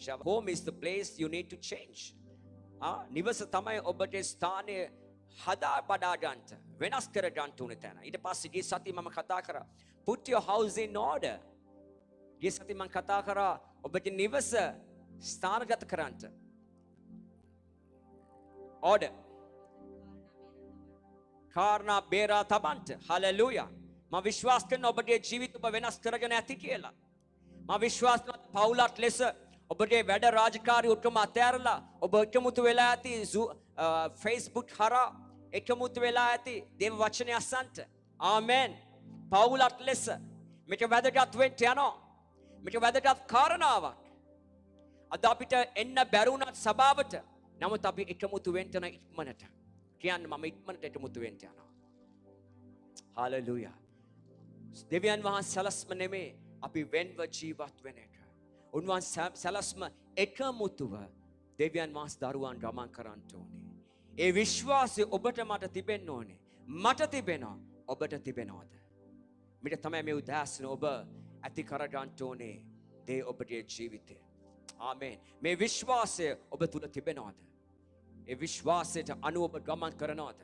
Home is the place you need to change. නිවස තමයි ඔබට ස්ථානය හදා බඩා ගන්නට වෙනස් කර ගන්න උනේ තැන. ඊට පස්සේ ගිය සතිය මම කතා කරා put your house in order. ගිය සතිය මම කතා කරා ඔබගේ නිවස ස්ථානගත කරන්නට. order. කාරණා බේරා තබන්නට. hallelujah. මම විශ්වාස කරන ඔබගේ ජීවිත ඔබ වෙනස් කරගෙන ඇති කියලා. මම විශ්වාස කරන පවුලක් ලෙස ඔබගේ වැඩ රාජකාරී ඔක්කොම අතෑරලා ඔබ එකමුතු වෙලා ඇති Facebook හරහා එකමුතු වෙලා ඇති දේව වචනය අසන්නට. ආමෙන්. පවුලක් ලෙස මේක වැදගත් වෙන්න යනවා. මේක වැදගත් කාරණාවක්. අද අපිට එන්න බැරුණත් සභාවට නමුත් අපි එකමුතු වෙන්න යන ඉක්මනට. කියන්නේ මම ඉක්මනට එකමුතු වෙන්න යනවා. හalleluya. දෙවියන් වහන්සේ සලස්ම නෙමේ අපි වෙන්ව ජීවත් වෙන එක. උන්වහන්සේ සලස්ම එකමුතුව දෙවියන් වහන්සේ දරුවන් ගමන් කරන්න ඕනේ. ඒ විශ්වාසය ඔබට මට තිබෙන්න ඕනේ. මට තිබෙනවා ඔබට තිබෙනවද? මේක තමයි මේ උදාසන ඔබ ඇති කර ගන්න ඕනේ දේ ඔබගේ ජීවිතේ. ආමෙන්. මේ විශ්වාසය ඔබ තුල තිබෙනවද? ඒ විශ්වාසයට අනුව ඔබ ගමන් කරනවද?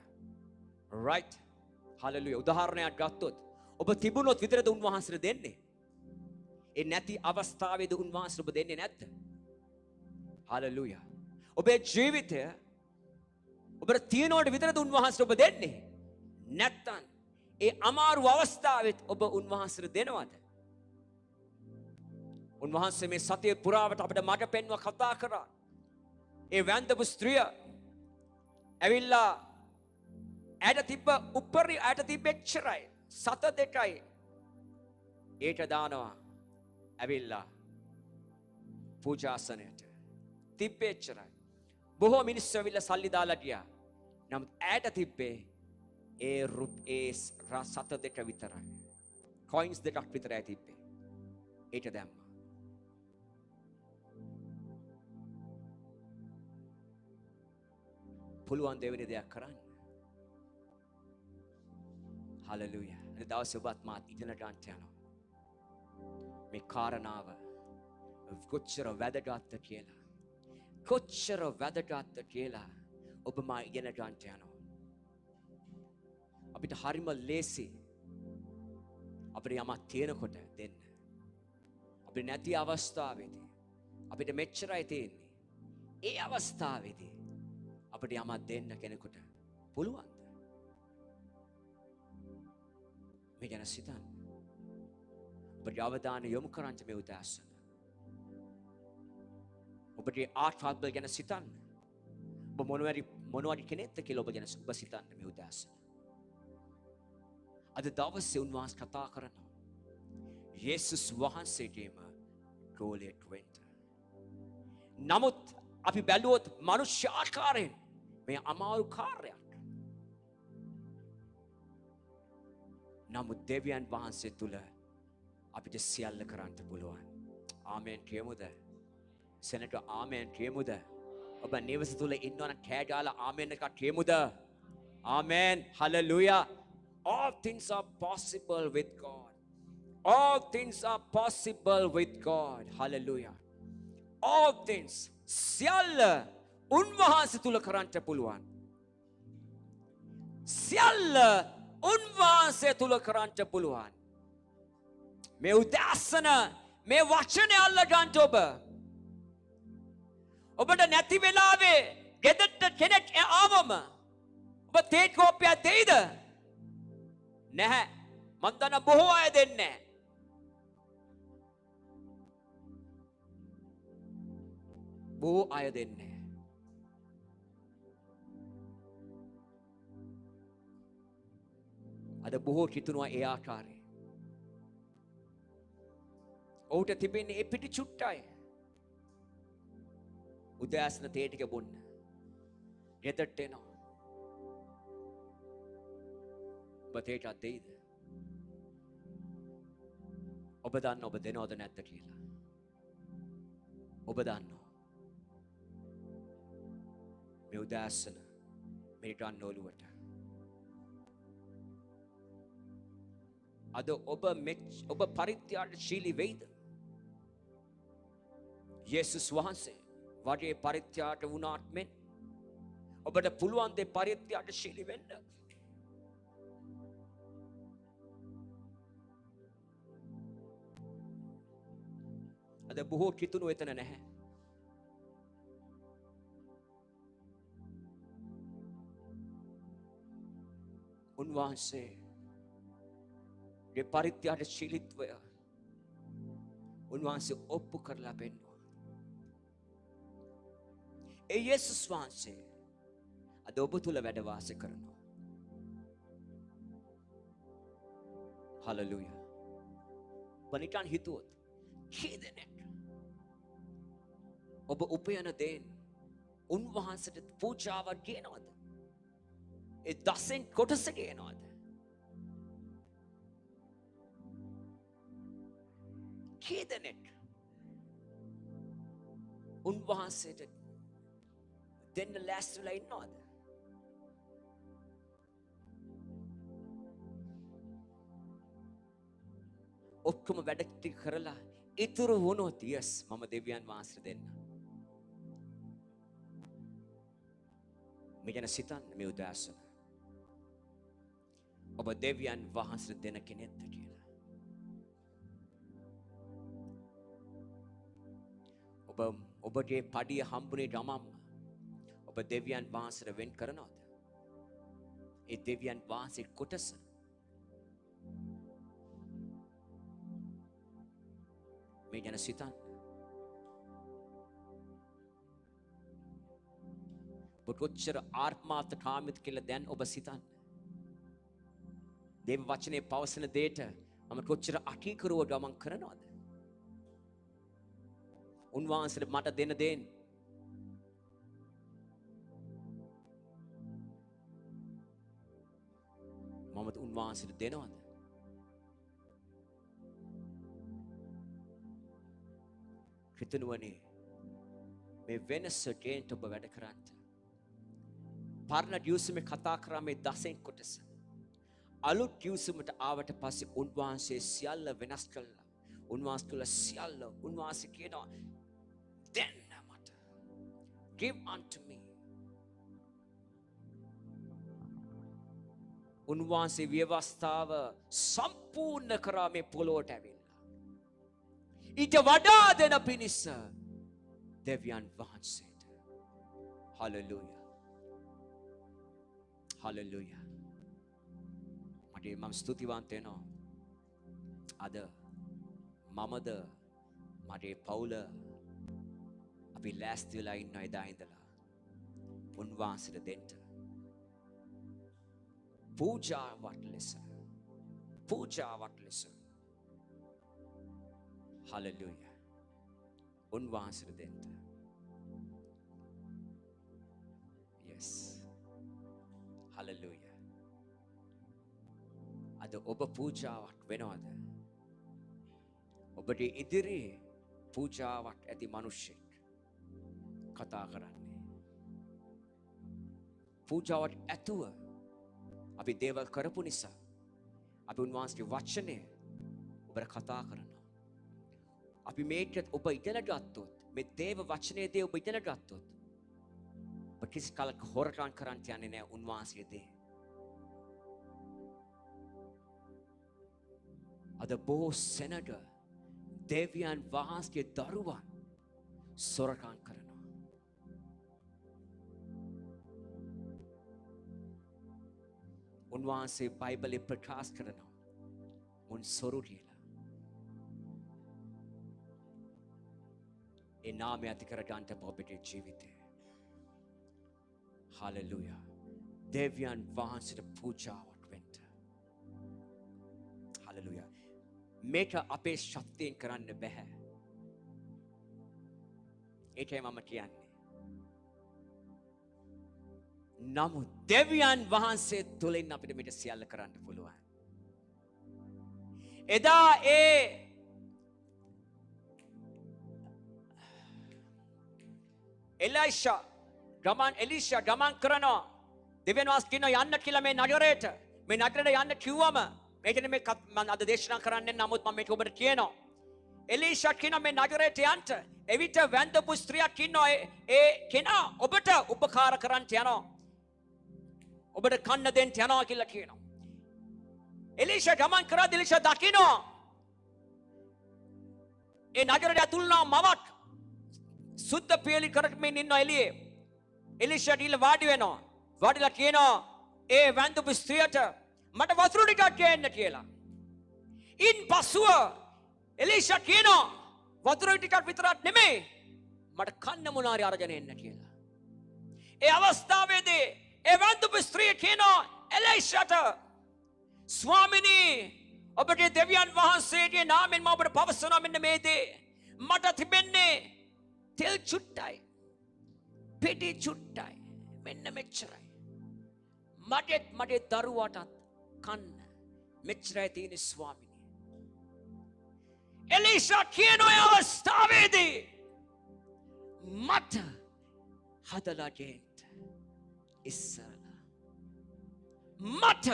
right. hallelujah. උදාහරණයක් ගත්තොත් ඔබ තිබුණොත් විතරද උන්වහන්සේට දෙන්නේ? ඒ නැති අවස්ථාවේද උන්වහන්සේ ඔබ දෙන්නේ නැද්ද? hallelujah. ඔබේ ජීවිතය ඔබට තියනකොට විතරද උන්වහන්සේ ඔබ දෙන්නේ? නැත්තම් ඒ අමාරු අවස්ථාවෙත් ඔබ උන්වහන්සේට දෙනවද? උන්වහන්සේ මේ සතිය පුරාවට අපිට මඟ පෙන්වලා කතා කරා. ඒ වැන්දපු ස්ත්‍රිය ඇවිල්ලා ඇයට තිබ්බ උපරි ඇයට තිබෙච්චරයි සත දෙකයි ඒට දානවා ඇවිල්ලා පූජාසනයට තිබෙච්චරයි. බොහෝ මිනිස්සු ඇවිල්ලා සල්ලි දාලා ගියා. නමුත් ඇයට තිබ්බේ ඒ සත දෙක විතරයි. කොයින්ස් දෙකක් විතරයි තිබ්බේ. ඒට දැම්මා. පුළුවන් දෙවෙනි දෙයක් කරන්න. හalleluya. අද දවසේ ඔබත් මාත් ඉගෙන ගන්න යනවා. මේ කාරණාව කොච්චර වැදගත්ද කියලා. කොච්චර වැදගත්ද කියලා ඔබ මා ඉගෙන ගන්න යනවා. අපිට හරිම ලේසි අපිට යමක් තියෙනකොට දෙන්න. අපිට නැති අවස්ථාවේදී අපිට මෙච්චරයි තියෙන්නේ. ඒ අවස්ථාවේදී අපිට යමක් දෙන්න කෙනෙකුට පුළුවන්ද? මේ ගැන සිතන්න. ඔබගේ අවධානය යොමු කරන්න මේ උදෑසන. ඔබගේ ආත්මය ගැන සිතන්න. ඔබ මොනවද කෙනෙක්ද කියලා ඔබ ගැන ඔබ සිතන්න මේ උදෑසන. අද දවසේ උන්වහන්සේ කතා කරනවා. යේසුස් වහන්සේගේම ගෝලයක් වෙන්න. නමුත් අපි බැලුවොත් මනුෂ්‍ය ආකාරයෙන් මේ අමාරු කාර්යයක්. නමුත් දෙවියන් වහන්සේ තුල අපිට සියල්ල කරන්න පුළුවන්. ආමෙන් කියමුද? සෙනට ආමෙන් කියමුද? ඔබ නිවස තුල ඉන්නවනම් කෑ ගාලා ආමෙන් එකක් කියමුද? ආමෙන්. hallelujah. All things are possible with God. All things are possible with God. Hallelujah. All things සියල්ල උන්වහන්සේ තුල කරන්න පුළුවන්. සියල්ල උන්වහන්සේ තුල කරන්න පුළුවන්. මේ උදාසන මේ වචනේ අල්ල ගන්න ඔබ. ඔබට නැති වෙලාවේ ගෙදරට කෙනෙක් ආවම ඔබ තේ කෝප්පයක් දෙයිද? නැහැ. මන් දන්න බොහෝ අය දෙන්නේ නැහැ. බොහෝ අය දෙන්නේ නැහැ. අද බොහෝ හිතනවා ඒ ආකාරයේ. ඔහුට තිබෙන්නේ ඒ පිටි චුට්ටයි. උදෑසන තේ ටික බොන්න. ගෙදරට එනවා. ඔබ තේට දෙයිද? ඔබ දන්න ඔබ දෙනවද නැද්ද කියලා. ඔබ දන්නවා. මේ උදෑසන මේ ගන්න ඔළුවට. අද ඔබ පරිත්‍යාගශීලී වෙයිද? යේසුස් වහන්සේ වගේ පරිත්‍යාග වුණාත් මෙන් ඔබට පුළුවන් දේ පරිත්‍යාගශීලී වෙන්න. අද බොහෝ කිතුණු එතන නැහැ. උන්වහන්සේ ගේ පරිත්‍යාගශීලීත්වය උන්වහන්සේ ඔප්පු කරලා පෙන්වුවා. ඒ යේසුස් වහන්සේ අද ඔබ තුල වැඩ වාසය කරනවා. හලෙලූයා. පණිකන් හිතුවොත් කී දෙනෙක් ඔබ උපයන දේන් උන්වහන්සේට පූජාවක් ගෙනවද? ඒ දසෙන් කොටස ගෙනවද? කී දෙනෙක් උන්වහන්සේට දෙන්න ලෑස්තිලා ඉන්නවද? ඔක්කොම වැඩ ටික කරලා ඉතුරු වුණොත් යස් මම දෙවියන් වහන්සේට දෙන්න. මෙතන සිතන්න මේ උදාසන. ඔබ දෙවියන් වහන්සේට දෙන කෙනෙක්ද කියලා. ඔබගේ පඩිය හම්බුනේ ගමම්ම ඔබ දෙවියන් වහන්සේට වෙන් කරනවද? ඒ දෙවියන් වහන්සේ කොටස මේ ගැන සිතන්න. ඔබ කොච්චර ආත්මාර්ථකාමීද කියලා දැන් ඔබ සිතන්න. දේව වචනේ පවසන දෙයට මම කොච්චර අකීකරුව ගමන් කරනවද? උන්වහන්සේට මට දෙන දේන් මම උන්වහන්සේට දෙනවද? කිතුනුවනේ මේ වෙනස ගේන්ට ඔබ වැඩ කරන්න. පරණ දියුසුමේ කතා කරා මේ දසෙන් කොටස. අලුත් දියුසුමට ආවට පස්සේ උන්වහන්සේ සියල්ල වෙනස් කළා. උන්වහන්සේ තුළ සියල්ල උන්වහන්සේ කියනවා දෙන්න මට. Give unto me. උන්වහන්සේ ව්‍යවස්ථාව සම්පූර්ණ කරා මේ පොළොවට ඇවිල්ලා. ඊට වඩා දෙන පිණිස දෙවියන් වහන්සේට. හලෙලූයා. හලෙලූයා. මම ස්තුතිවන්ත වෙනවා. අද මමද මගේ පවුල අපි ලෑස්ති වෙලා ඉන්න එදා ඉඳලා උන්වහන්සේට දෙන්න. පූජාවක් ලෙස. පූජාවක් ලෙස. හලෙලූයා. උන්වහන්සේට දෙන්න. yes. හලෙලූයා. අද ඔබ පූජාවක් වෙනවද? ඔබට ඉදිරියේ පූජාවක් ඇති මිනිස්සෙක් කතා කරන්නේ. පූජාවක් ඇතුව අපි දේවල් කරපු නිසා අපි උන්වහන්සේගේ වචනේ ඔබට කතා කරනවා. අපි මේකත් ඔබ ඉගෙන ගත්තොත් මේ දේව වචනේදී ඔබ ඉගෙන ගත්තොත් ඔබ කිසි කලක හොරකම් කරන්න යන්නේ නැහැ උන්වහන්සේගේ. අද බොහෝ සෙනග දෙවියන් වහන්සේගේ දරුවන් සොරකම් කරනවා. උන්වහන්සේ බයිබලයේ ප්‍රකාශ කරනවා මුන් සොරු කියලා. ඒ නාමය ඇති කර ගන්නට ඔබගේ ජීවිතේ. හලෙලූයා. දෙවියන් වහන්සේට පූජාවක් වෙන්න. හලෙලූයා. මේක අපේ ශක්තියෙන් කරන්න බෑ. ඒකයි මම කියන්නේ. නමුත් දෙවියන් වහන්සේ තුලින් අපිට මේක සියල්ල කරන්න පුළුවන්. එදා එලිෂා ගමන් කරනවා. දෙවියන් වහන්සේ කියනවා යන්න කියලා මේ නගරයට. මේ නගරයට යන්න කිව්වම මේකනේ මේ මම අද දේශනා කරන්නේ. නමුත් මම මේක ඔබට කියනවා. එලීෂා කියන මේ නගරයට යන්න. එවිට වැඳපු ස්ත්‍රියක් ඉන්නවා. ඒ කෙනා ඔබට උපකාර කරන්න යනවා. ඔබට කන්න දෙන්න යනවා කියලා කියනවා. එලීෂා ගමන් කරා එලීෂා දකිනවා. ඒ නගරයට ඇතුළු මවක් සුද්ධ පියලි කරමින් ඉන්න එළියේ. එලීෂා ගිහලා වාඩි වෙනවා. වාඩිලා කියනවා ඒ වැඳපු ස්ත්‍රියට මට වතුර ටිකක් ගේන්න කියලා. ඉන් පසුව එලීෂා කියනවා වතුර ටිකක් විතරක් නෙමෙයි මට කන්න මොනාරි අරගෙන එන්න කියලා. ඒ අවස්ථාවේදී ඒ වැඳපු ස්ත්‍රිය කියනවා එලීෂාට ස්වාමිනී ඔබගේ දෙවියන් වහන්සේගේ නාමයෙන් මම ඔබට පවසනවා මෙන්න මේ දේ. මට තිබෙන්නේ තෙල් චුට්ටයි. පිටි චුට්ටයි. මෙන්න මෙච්චරයි. මගේ දරුවාටත් කන්න මෙච්චරයි තියෙන්නේ ස්වාමිනී. එලීෂා කියන ඔය අවස්ථාවේදී මට හදලා දෙන්න ඉස්සරලා මට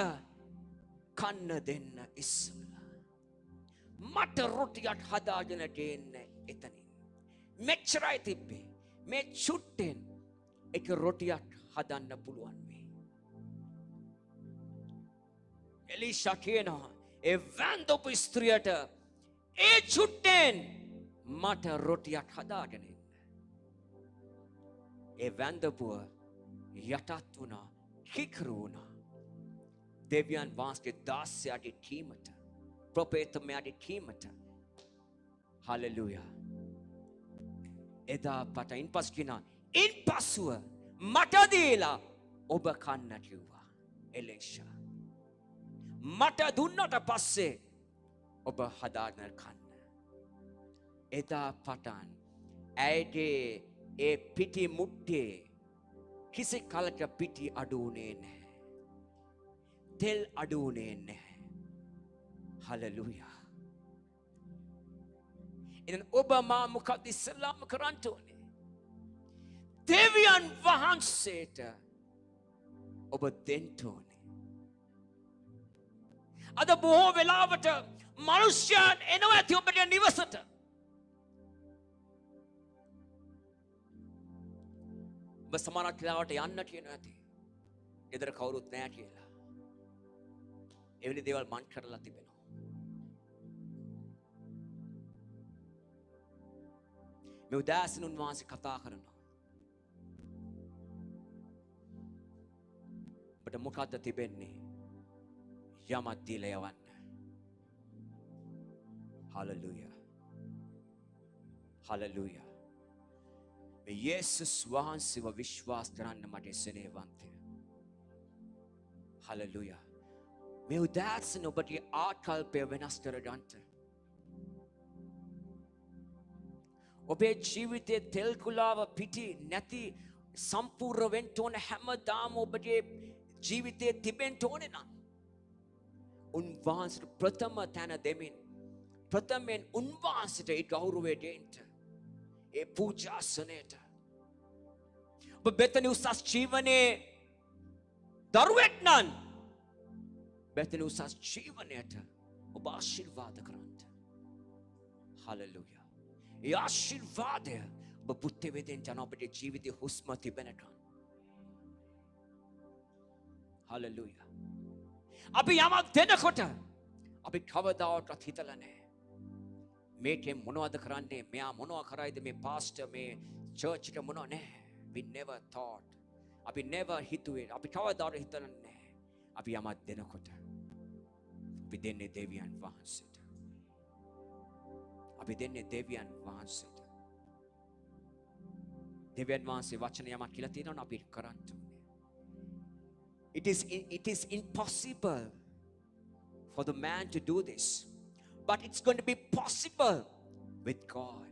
කන්න දෙන්න ඉස්සරලා මට රොටියක් හදාගෙන දෙන්න එතනින්. මෙච්චරයි තිබ්බේ. මේ චුට්ටෙන් එක රොටියක් හදන්න පුළුවන් වෙයි. එලීෂා කියනවා ඒ වැඳපු ස්ත්‍රියට ඒ චුට්ටෙන් මට රොටියක් හදාගෙන එන්න. ඒ වැඳපුව යටත් වුණා, කිකරු වුණා. දෙවියන් වහන්සේගේ දාසයාගේ කීමට, ප්‍රොපේතමයාගේ කීමට. හලෙලූයා. එදා පටන් පසු කියනවා ඉන්පසුව මට දීලා ඔබ කන්න කිව්වා එලීෂා. මට දුන්නට පස්සේ ඔබ හදාගෙන කන්න. එදා පටන් ඇයගේ ඒ පිටි මුට්ටේ කිසි කලක පිටි අඩු වුණේ නැහැ. තෙල් අඩු වුණේ නැහැ. හලෙලූයා. එහෙනම් ඔබ මා මොකද ඉස්සලාම කරන්න ඕනේ? දෙවියන් වහන්සේට ඔබ දෙන්න ඕනේ. අද බොහෝ වෙලාවට මිනිස්යන් එනවා ඇති ඔබට නිවසට. ඔබ සමහරක් වෙලාවට යන්න කියනවා ඇති. ගෙදර කවුරුත් නැහැ කියලා. එවැනි දේවල් මන් කරලා තිබෙනවා. මේ උදාසන උන්වහන්සේ කතා කරනවා. ඔබට මොකද්ද තිබෙන්නේ? යමක් දීලා යවන්න. හලෙලූයා. හලෙලූයා. මේ යේසුස් වහන්සේව විශ්වාස කරන්න මට සෙනෙහවන්තය. හලෙලූයා. මේ උදාසන ඔබගේ ආකල්පය වෙනස් කරගන්න. ඔබේ ජීවිතයේ තෙල් කුලාව පිටි නැති සම්පූර්ණ වෙන්න ඕන හැමදාම ඔබගේ ජීවිතයේ තිබෙන්න ඕනේ නම් උන්වහන්සේට ප්‍රථම තැන දෙමින් ප්‍රථමයෙන් උන්වහන්සේට ඒ ගෞරවය දෙන්න. ඒ පූජාසනයට. ඔබ බෙතනි උසස් ජීවනයේ දරුවෙක් නම් බෙතනි උසස් ජීවනයට ඔබ ආශිර්වාද කරන්න. හලෙලූයා. ඒ ආශිර්වාදය ඔබ බුද්ධ වේදෙන් යන ඔබේ ජීවිතයේ හුස්ම තිබෙනකන්. හලෙලූයා. අපි යමක් දෙනකොට අපි කවදාවත් හිතලා නැහැ. මේකෙන් මොනවද කරන්නේ? මෙයා මොනවා කරයිද? මේ පාස්ටර් මේ චර්ච් එක මොනවා නැහැ. We never thought. අපි never හිතුවේ. අපි කවදාවත් හිතලා නැහැ. අපි යමක් දෙනකොට අපි දෙන්නේ දෙවියන් වහන්සේට. අපි දෙන්නේ දෙවියන් වහන්සේට. දෙවියන් වහන්සේ වචන යමක් කියලා තියෙනවා අපි කරන්න ඕනේ. It is impossible for the man to do this, but it's going to be possible with God.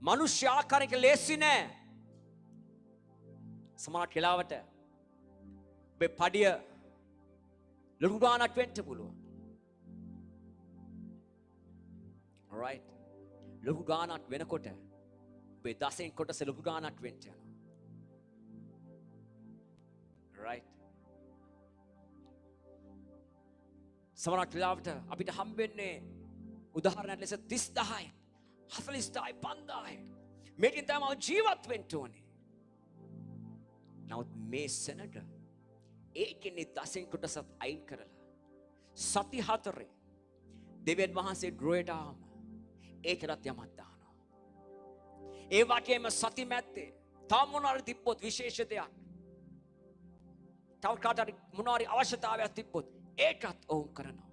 මනුෂ්‍ය ආකාරයක ලේසි නෑ. සමහර වෙලාවට ඔබේ පඩිය ලොකු ගාණක් වෙන්න පුළුවන්. Alright. ලොකු ගාණක් වෙනකොට ඔබේ දසෙන් කොටස ලොකු ගාණක් වෙන්න යනවා. Right. සමහර වෙලාවට අපිට හම්බෙන්නේ උදාහරණයක් ලෙස 30000යි 40000යි 5000යි මේකෙන් තමයි මම ජීවත් වෙන්න ඕනේ. නමුත් මේ සෙනඟ ඒකෙන්නේ දසෙන් කොටසක් අයින් කරලා සති 4 දෙවියන් වහන්සේ ග්‍රෝයට ආම ඒකටත් යමක් දානවා. ඒ වගේම සති මැද්දේ තව මොනවාරි තිබ්බොත් විශේෂ දෙයක් තව කාටරි මොනවාරි අවශ්‍යතාවයක් තිබ්බොත් ඒකත් ඔවුන් කරනවා.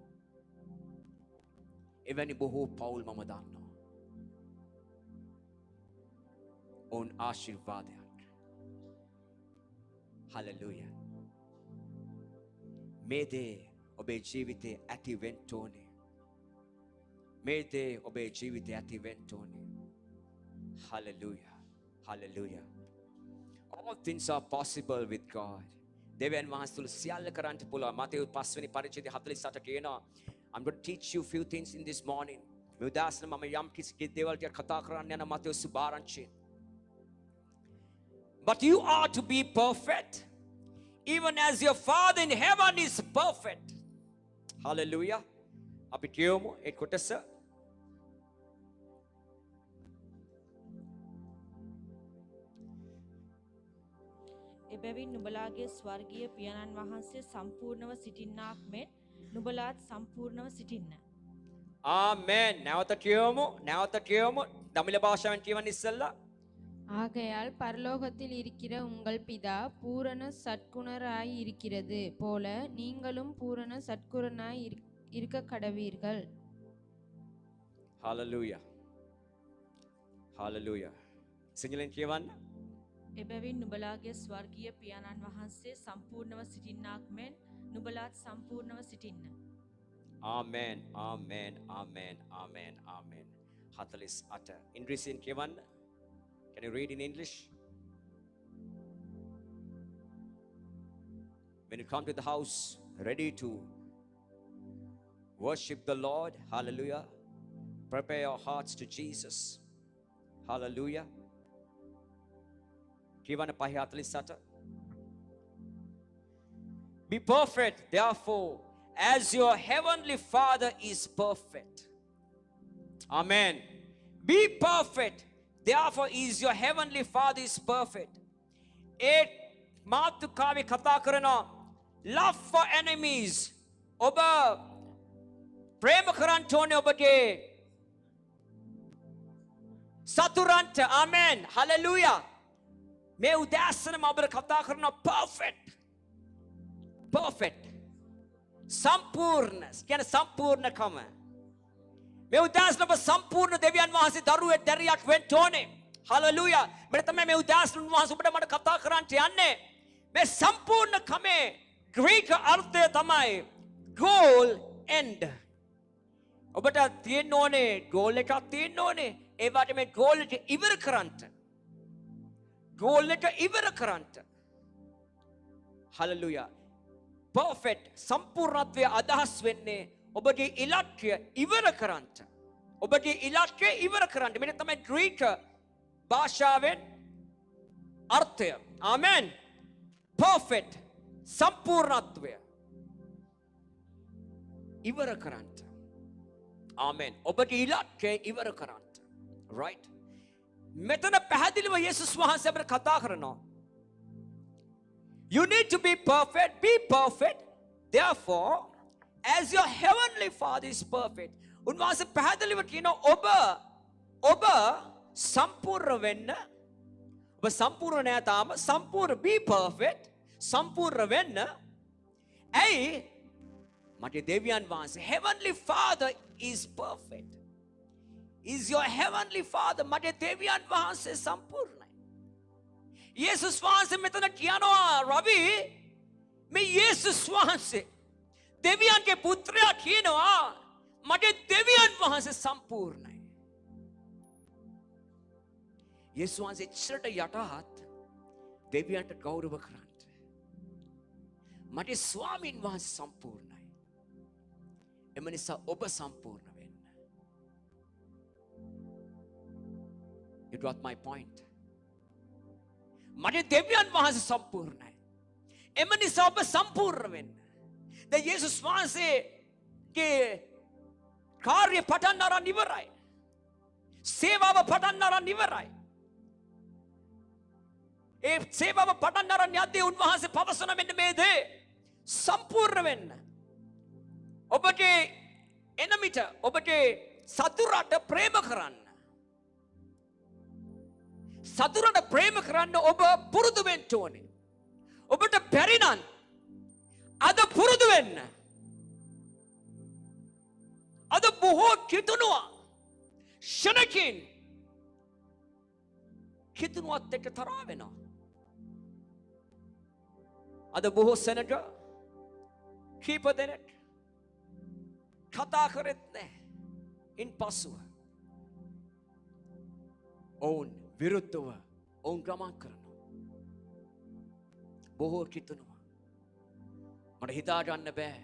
එවැනි බොහෝ පවුල් මම දන්නවා. ඔවුන් ආශිර්වාදයක්. හලෙලූයා. මේ දේ ඔබේ ජීවිතේ ඇති වෙන්න ඕනේ. මේ දේ ඔබේ ජීවිතේ ඇති වෙන්න ඕනේ. Hallelujah. Hallelujah. All things are possible with God. දෙවියන් වහන්සේ තුල සියල්ල කරන්න පුළුවන්. මතෙව් 5 වෙනි පරිච්ඡේදය 48 කියනවා. I'm going to teach you few things in this morning. මේ උදාසන මම යම් කිසි දේවල් ටික කතා කරන්න යන Matthew සුභාරංචි. But you are to be perfect, even as your Father in heaven is perfect. Hallelujah. අපි කියමු ඒ කොටස. එබැවින් නුඹලාගේ ස්වර්ගීය පියාණන් වහන්සේ සම්පූර්ණව සිටින්නාක් මෙන් නුඹලාත් සම්පූර්ණව සිටින්න. ආමෙන්. නැවත කියමු. தமிழ භාෂාවෙන් කියවන්න ඉස්සෙල්ලා. ஆகையால் பரலோகத்தில் இருக்கிற உங்கள் பிதா பூரண சற்குணராய் இருக்கிறது போல நீங்களும் பூரண சற்குணராய் இருக்க கடவீர்கள். Hallelujah. Hallelujah. සිංහලෙන් කියවන්න. එබැවින් නුඹලාගේ ස්වර්ගීය පියාණන් වහන්සේ සම්පූර්ණව සිටින්නාක් මෙන් නුඹලාත් සම්පූර්ණව සිටින්න. Amen. Amen. Amen. Amen. Amen. 48. ඉංග්‍රීසියෙන් කියවන්න. Can you read in English? When you come to the house, ready to worship the Lord, hallelujah, prepare your hearts to Jesus, hallelujah. Kivana pahi 48. Be perfect, therefore, as your heavenly Father is perfect. Amen. Be perfect. Therefore is your heavenly Father is perfect. Eight මාතෘකාවේ කතා කරනවා love for enemies. ඔබ ප්‍රේම කරන්න ඕනේ ඔබගේ සතුරන්ට. ආමෙන්. Hallelujah. මේ උදෑසනම ඔබට කතා කරනවා perfect. සම්පූර්ණ. කියන්නේ සම්පූර්ණකම. මේ උදාසන ඔබ සම්පූර්ණ දෙවියන් වහන්සේ දරුවෙක් දැරියක් වෙන්න ඕනේ. හලෙලූයා. මෙන්න තමයි මේ උදාසන වහන්සේ ඔබට මට කතා කරන්න යන්නේ. මේ සම්පූර්ණ කමේ ග්‍රීක අර්ථය තමයි goal end. ඔබට තියෙන්න ඕනේ goal එකක් තියෙන්න ඕනේ. ඒ වගේ මේ goal එක ඉවර කරන්න. හලෙලූයා. perfect සම්පූර්ණත්වයේ අදහස් වෙන්නේ ඔබගේ ඉලක්කය ඉවර කරන්න. මෙන්න තමයි ග්‍රීක භාෂාවෙන් අර්ථය. ආමෙන්. perfect සම්පූර්ණත්වය ඉවර කරන්න. ආමෙන්. ඔබගේ ඉලක්කය ඉවර කරන්න. right? මෙතන පැහැදිලිව යේසුස් වහන්සේ අපිට කතා කරනවා. You need to be perfect. Be perfect. Therefore, as your heavenly Father is perfect. උන්වහන්සේ පැහැදිලිව කියනවා ඔබ සම්පූර්ණ වෙන්න. ඔබ සම්පූර්ණ නෑ තාම. සම්පූර්ණ be perfect. සම්පූර්ණ වෙන්න. ඇයි? මගේ දෙවියන් වහන්සේ heavenly Father is perfect. Is your heavenly Father මගේ දෙවියන් වහන්සේ සම්පූර්ණයි. යේසුස් වහන්සේ මෙතන කියනවා රවි මේ යේසුස් වහන්සේ දෙවියන්ගේ පුත්‍රයා කියනවා මගේ දෙවියන් වහන්සේ සම්පූර්ණයි. යේසුස් වහන්සේ ඉස්සරට යටහත් දෙවියන්ට ගෞරව කරන්න. මගේ ස්වාමීන් වහන්සේ සම්පූර්ණයි. එම නිසා ඔබ සම්පූර්ණ වෙන්න. You got my point. මගේ දෙවියන් වහන්සේ සම්පූර්ණයි. එම නිසා ඔබ සම්පූර්ණ වෙන්න. දැන් යේසුස් වහන්සේගේ කාර්ය පටන් අරන් ඉවරයි. සේවාව පටන් අරන් ඉවරයි. ඒ සේවාව පටන් අරන් යද්දී උන්වහන්සේ පවසන මෙන්න මේ දේ සම්පූර්ණ වෙන්න. ඔබගේ එනමිට ඔබගේ සතුරට ප්‍රේම කරන්න. සතුරට ප්‍රේම කරන්න ඔබ පුරුදු වෙන්න ඕනේ. ඔබට බැරි නම් අද පුරුදු වෙන්න. අද බොහෝ කිතුණුවා ෂණකින් කිතුණුවත් එක්ක තරහ වෙනවා. අද බොහෝ සෙනග කීප දෙනෙක් කතා කරෙත් නැහැ. ඉන් පසුව ඔවුන් විරුද්ධව ඔවුන් ගමන් කරනවා. බොහෝ කිතුණුවා මට හිතා ගන්න බෑ.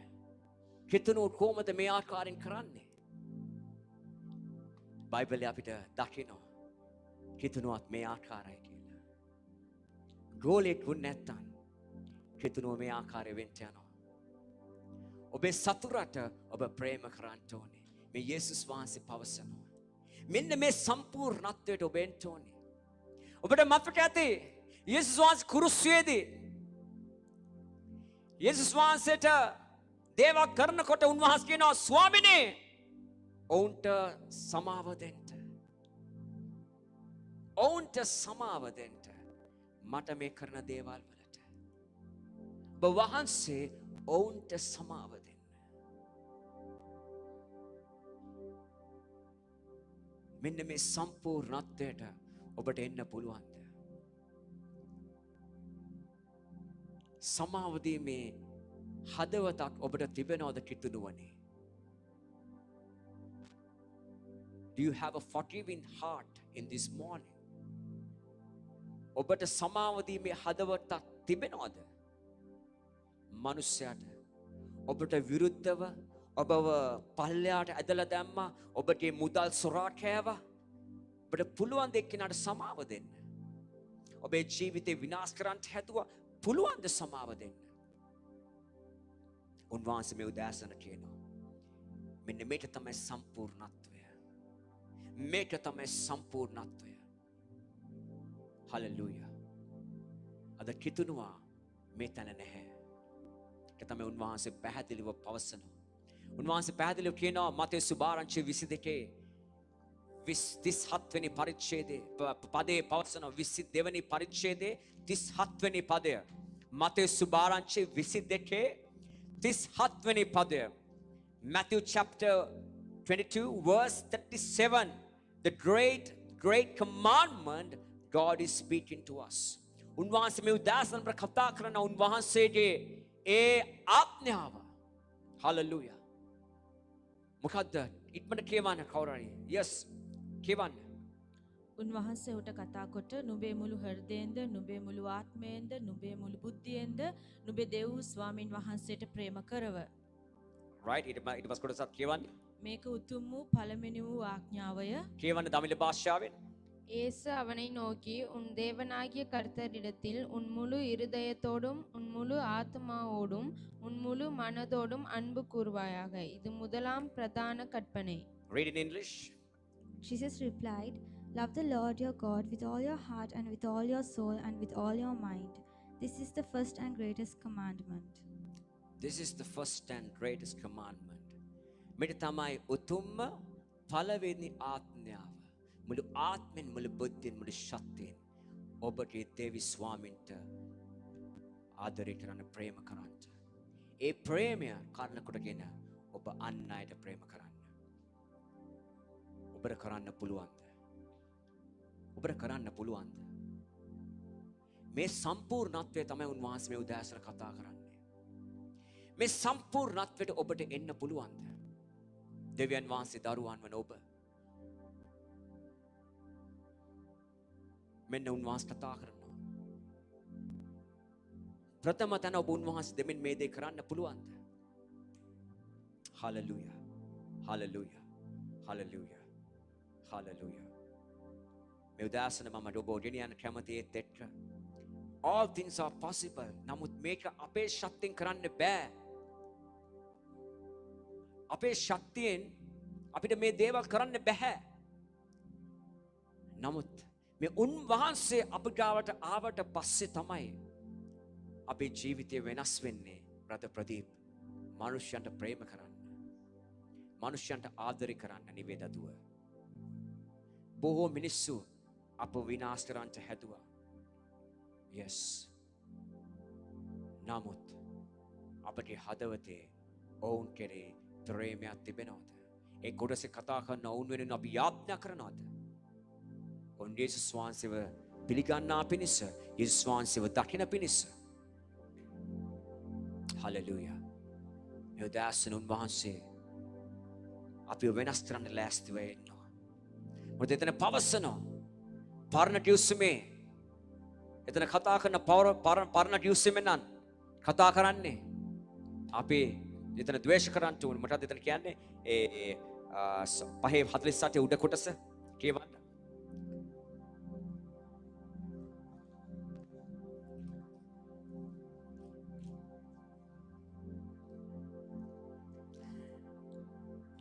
කිතුණුව කොහොමද මේ ආකාරයෙන් කරන්නේ? බයිබලයේ අපිට දකිනවා කිතුණුවත් මේ ආකාරයි කියලා. ගෝලෙක් වුණ නැත්තම් කිතුණුව මේ ආකාරයෙන් වෙන්න යනවා. ඔබේ සතුරට ඔබ ප්‍රේම කරන්න ඕනේ. මේ යේසුස් වහන්සේ පවසනවා. මෙන්න මේ සම්පූර්ණත්වයට ඔබ එන්න ඕනේ. ඔබට මතක ඇති යේසුස් වහන්සේ කුරුසියේදී යේසුස් වහන්සේට දේවා කරනකොට උන්වහන්සේ කියනවා ස්වාමිනේ ඔවුන්ට සමාව දෙන්න. ඔවුන්ට සමාව දෙන්න. මට මේ කරන දේවල් වලට. ඔබ වහන්සේ ඔවුන්ට සමාව දෙන්න. මෙන්න මේ සම්පූර්ණත්වයට ඔබට එන්න පුළුවන්ද? සමාව දීමේ හදවතක් ඔබට තිබෙනවද කිතුණුවනේ? Do you have a forgiving heart in this morning? ඔබට සමාව දීමේ හදවතක් තිබෙනවද? මනුස්සයාට ඔබට විරුද්ධව ඔබව පල්ලෙහාට ඇදලා දැම්මා, ඔබගේ මුදල් සොරා කෑවා. ඔබට පුළුවන් ද එක්කෙනාට සමාව දෙන්න? ඔබේ ජීවිතේ විනාශ කරන්න හැදුවා, පුළුවන් ද සමාව දෙන්න? උන්වහන්සේ මේ උදෑසන කියනවා මෙන්න මේක තමයි සම්පූර්ණත්වය. මේක තමයි සම්පූර්ණත්වය. හලෙලූයා. අද කිතුණුවා මේ තැන නැහැ. ඒක තමයි උන්වහන්සේ පැහැදිලිව පවසනවා. උන්වහන්සේ පැහැදිලිව කියනවා මතේ සුභාරංචි 22 37 වෙනි පරිච්ඡේදයේ පදේ පවසන 22 වෙනි පරිච්ඡේදයේ 37 වෙනි පදය. මතේ සුභාරංචි 22 37 වෙනි පදය. Matthew chapter 22 verse 37. The great commandment God is speaking to us. උන්වහන්සේ මේ උදාසන પર කතා කරන උන්වහන්සේගේ ඒ ආඥාව. Hallelujah. මොකද්ද? ඉක්මනට කියවන්න කවුරු හරි. Yes. කියවන්න. උන්වහන්සේ උට කතා කොට නුඹේ මුළු හෘදයෙන්ද නුඹේ මුළු ආත්මයෙන්ද නුඹේ මුළු බුද්ධියෙන්ද නුඹේ දෙව් ස්වාමින් වහන්සේට ප්‍රේම කරව. Right. ඊට පස්සේ කොටසක් කියවන්න. මේක උතුම් වූ පළවෙනි වූ ආඥාවය. කියවන්න දමිළ භාෂාවෙන්. இயேசு அவனை நோக்கி உன் தேவனாகிய கர்த்தரிடத்தில் உன் முழு இருதயத்தோடும் உன் முழு ஆத்மாவோடும் உன் முழு மனதோடும் அன்பு கூர்வாயாக. இது முதலாம் பிரதான கற்பனை. Read in English. Jesus replied, Love the Lord your God with all your heart and with all your soul and with all your mind. This is the first and greatest commandment. This is the first and greatest commandment. මේක තමයි උතුම්ම පළවෙනි ආඥාව. මුළු ආත්මෙන් මුළු බුද්ධියෙන් මුළු ශක්තියෙන් ඔබගේ දේවි ස්වාමින්ට ආදරය කරන්න ප්‍රේම කරන්න. ඒ ප්‍රේමය කාරණ කොටගෙන ඔබ අන් අයට ප්‍රේම කරන්න. ඔබට කරන්න පුළුවන්ද? ඔබට කරන්න පුළුවන්ද? මේ සම්පූර්ණත්වය තමයි උන්වහන්සේ මේ උදෑසන කතා කරන්නේ. මේ සම්පූර්ණත්වයට ඔබට එන්න පුළුවන්ද? දෙවියන් වහන්සේ දරුවන් වන ඔබ මෙන්න උන්වහන්සේ කතා කරනවා. ප්‍රථම තැන ඔබ උන්වහන්සේ දෙමින් මේ දේ කරන්න පුළුවන්ද? හලෙලූයා. හලෙලූයා. හලෙලූයා. හලෙලූයා. මේ උදාසන මම ඔබ ගෙනියන්න කැමති ඒත් එක්ක all things are possible. නමුත් මේක අපේ ශක්තියෙන් කරන්න බෑ. අපේ ශක්තියෙන් අපිට මේ දේවල් කරන්න බෑ. නමුත් මේ උන්වහන්සේ අපිට ආවට පස්සේ තමයි අපේ ජීවිතය වෙනස් වෙන්නේ. බ්‍රදර් ප්‍රදීප්, මනුෂ්‍යයන්ට ප්‍රේම කරන්න, මනුෂ්‍යයන්ට ආදරය කරන්න නිවේදදුව. බොහෝ මිනිස්සු අප විනාශ කරන්නට හැදුවා. yes. නමුත් අපගේ හදවතේ ඔවුන් කෙරේ ප්‍රේමයක් තිබෙනවද? ඒ කොටසේ කතා කරන ඔවුන් වෙනුවෙන් අපි යාඥා කරනවද? ඔවුන් යේසුස් වහන්සේව පිළිගන්නා පිණිස, යේසුස් වහන්සේව දකින පිණිස. හලෙලූයා. මේ දාසන උන්වහන්සේ අපිව වෙනස් කරන්න ලෑස්ති වෙ ඉන්නවා. මොකද එතන පවසනවා පරණ ටියුස්මේ, එතන කතා කරන පරණ ටියුස්මේ නම් කතා කරන්නේ අපි එතන ද්වේෂ කරන්න ඕනේ. මටත් එතන කියන්නේ ඒ 5:48 උඩ කොටස කියවන්න.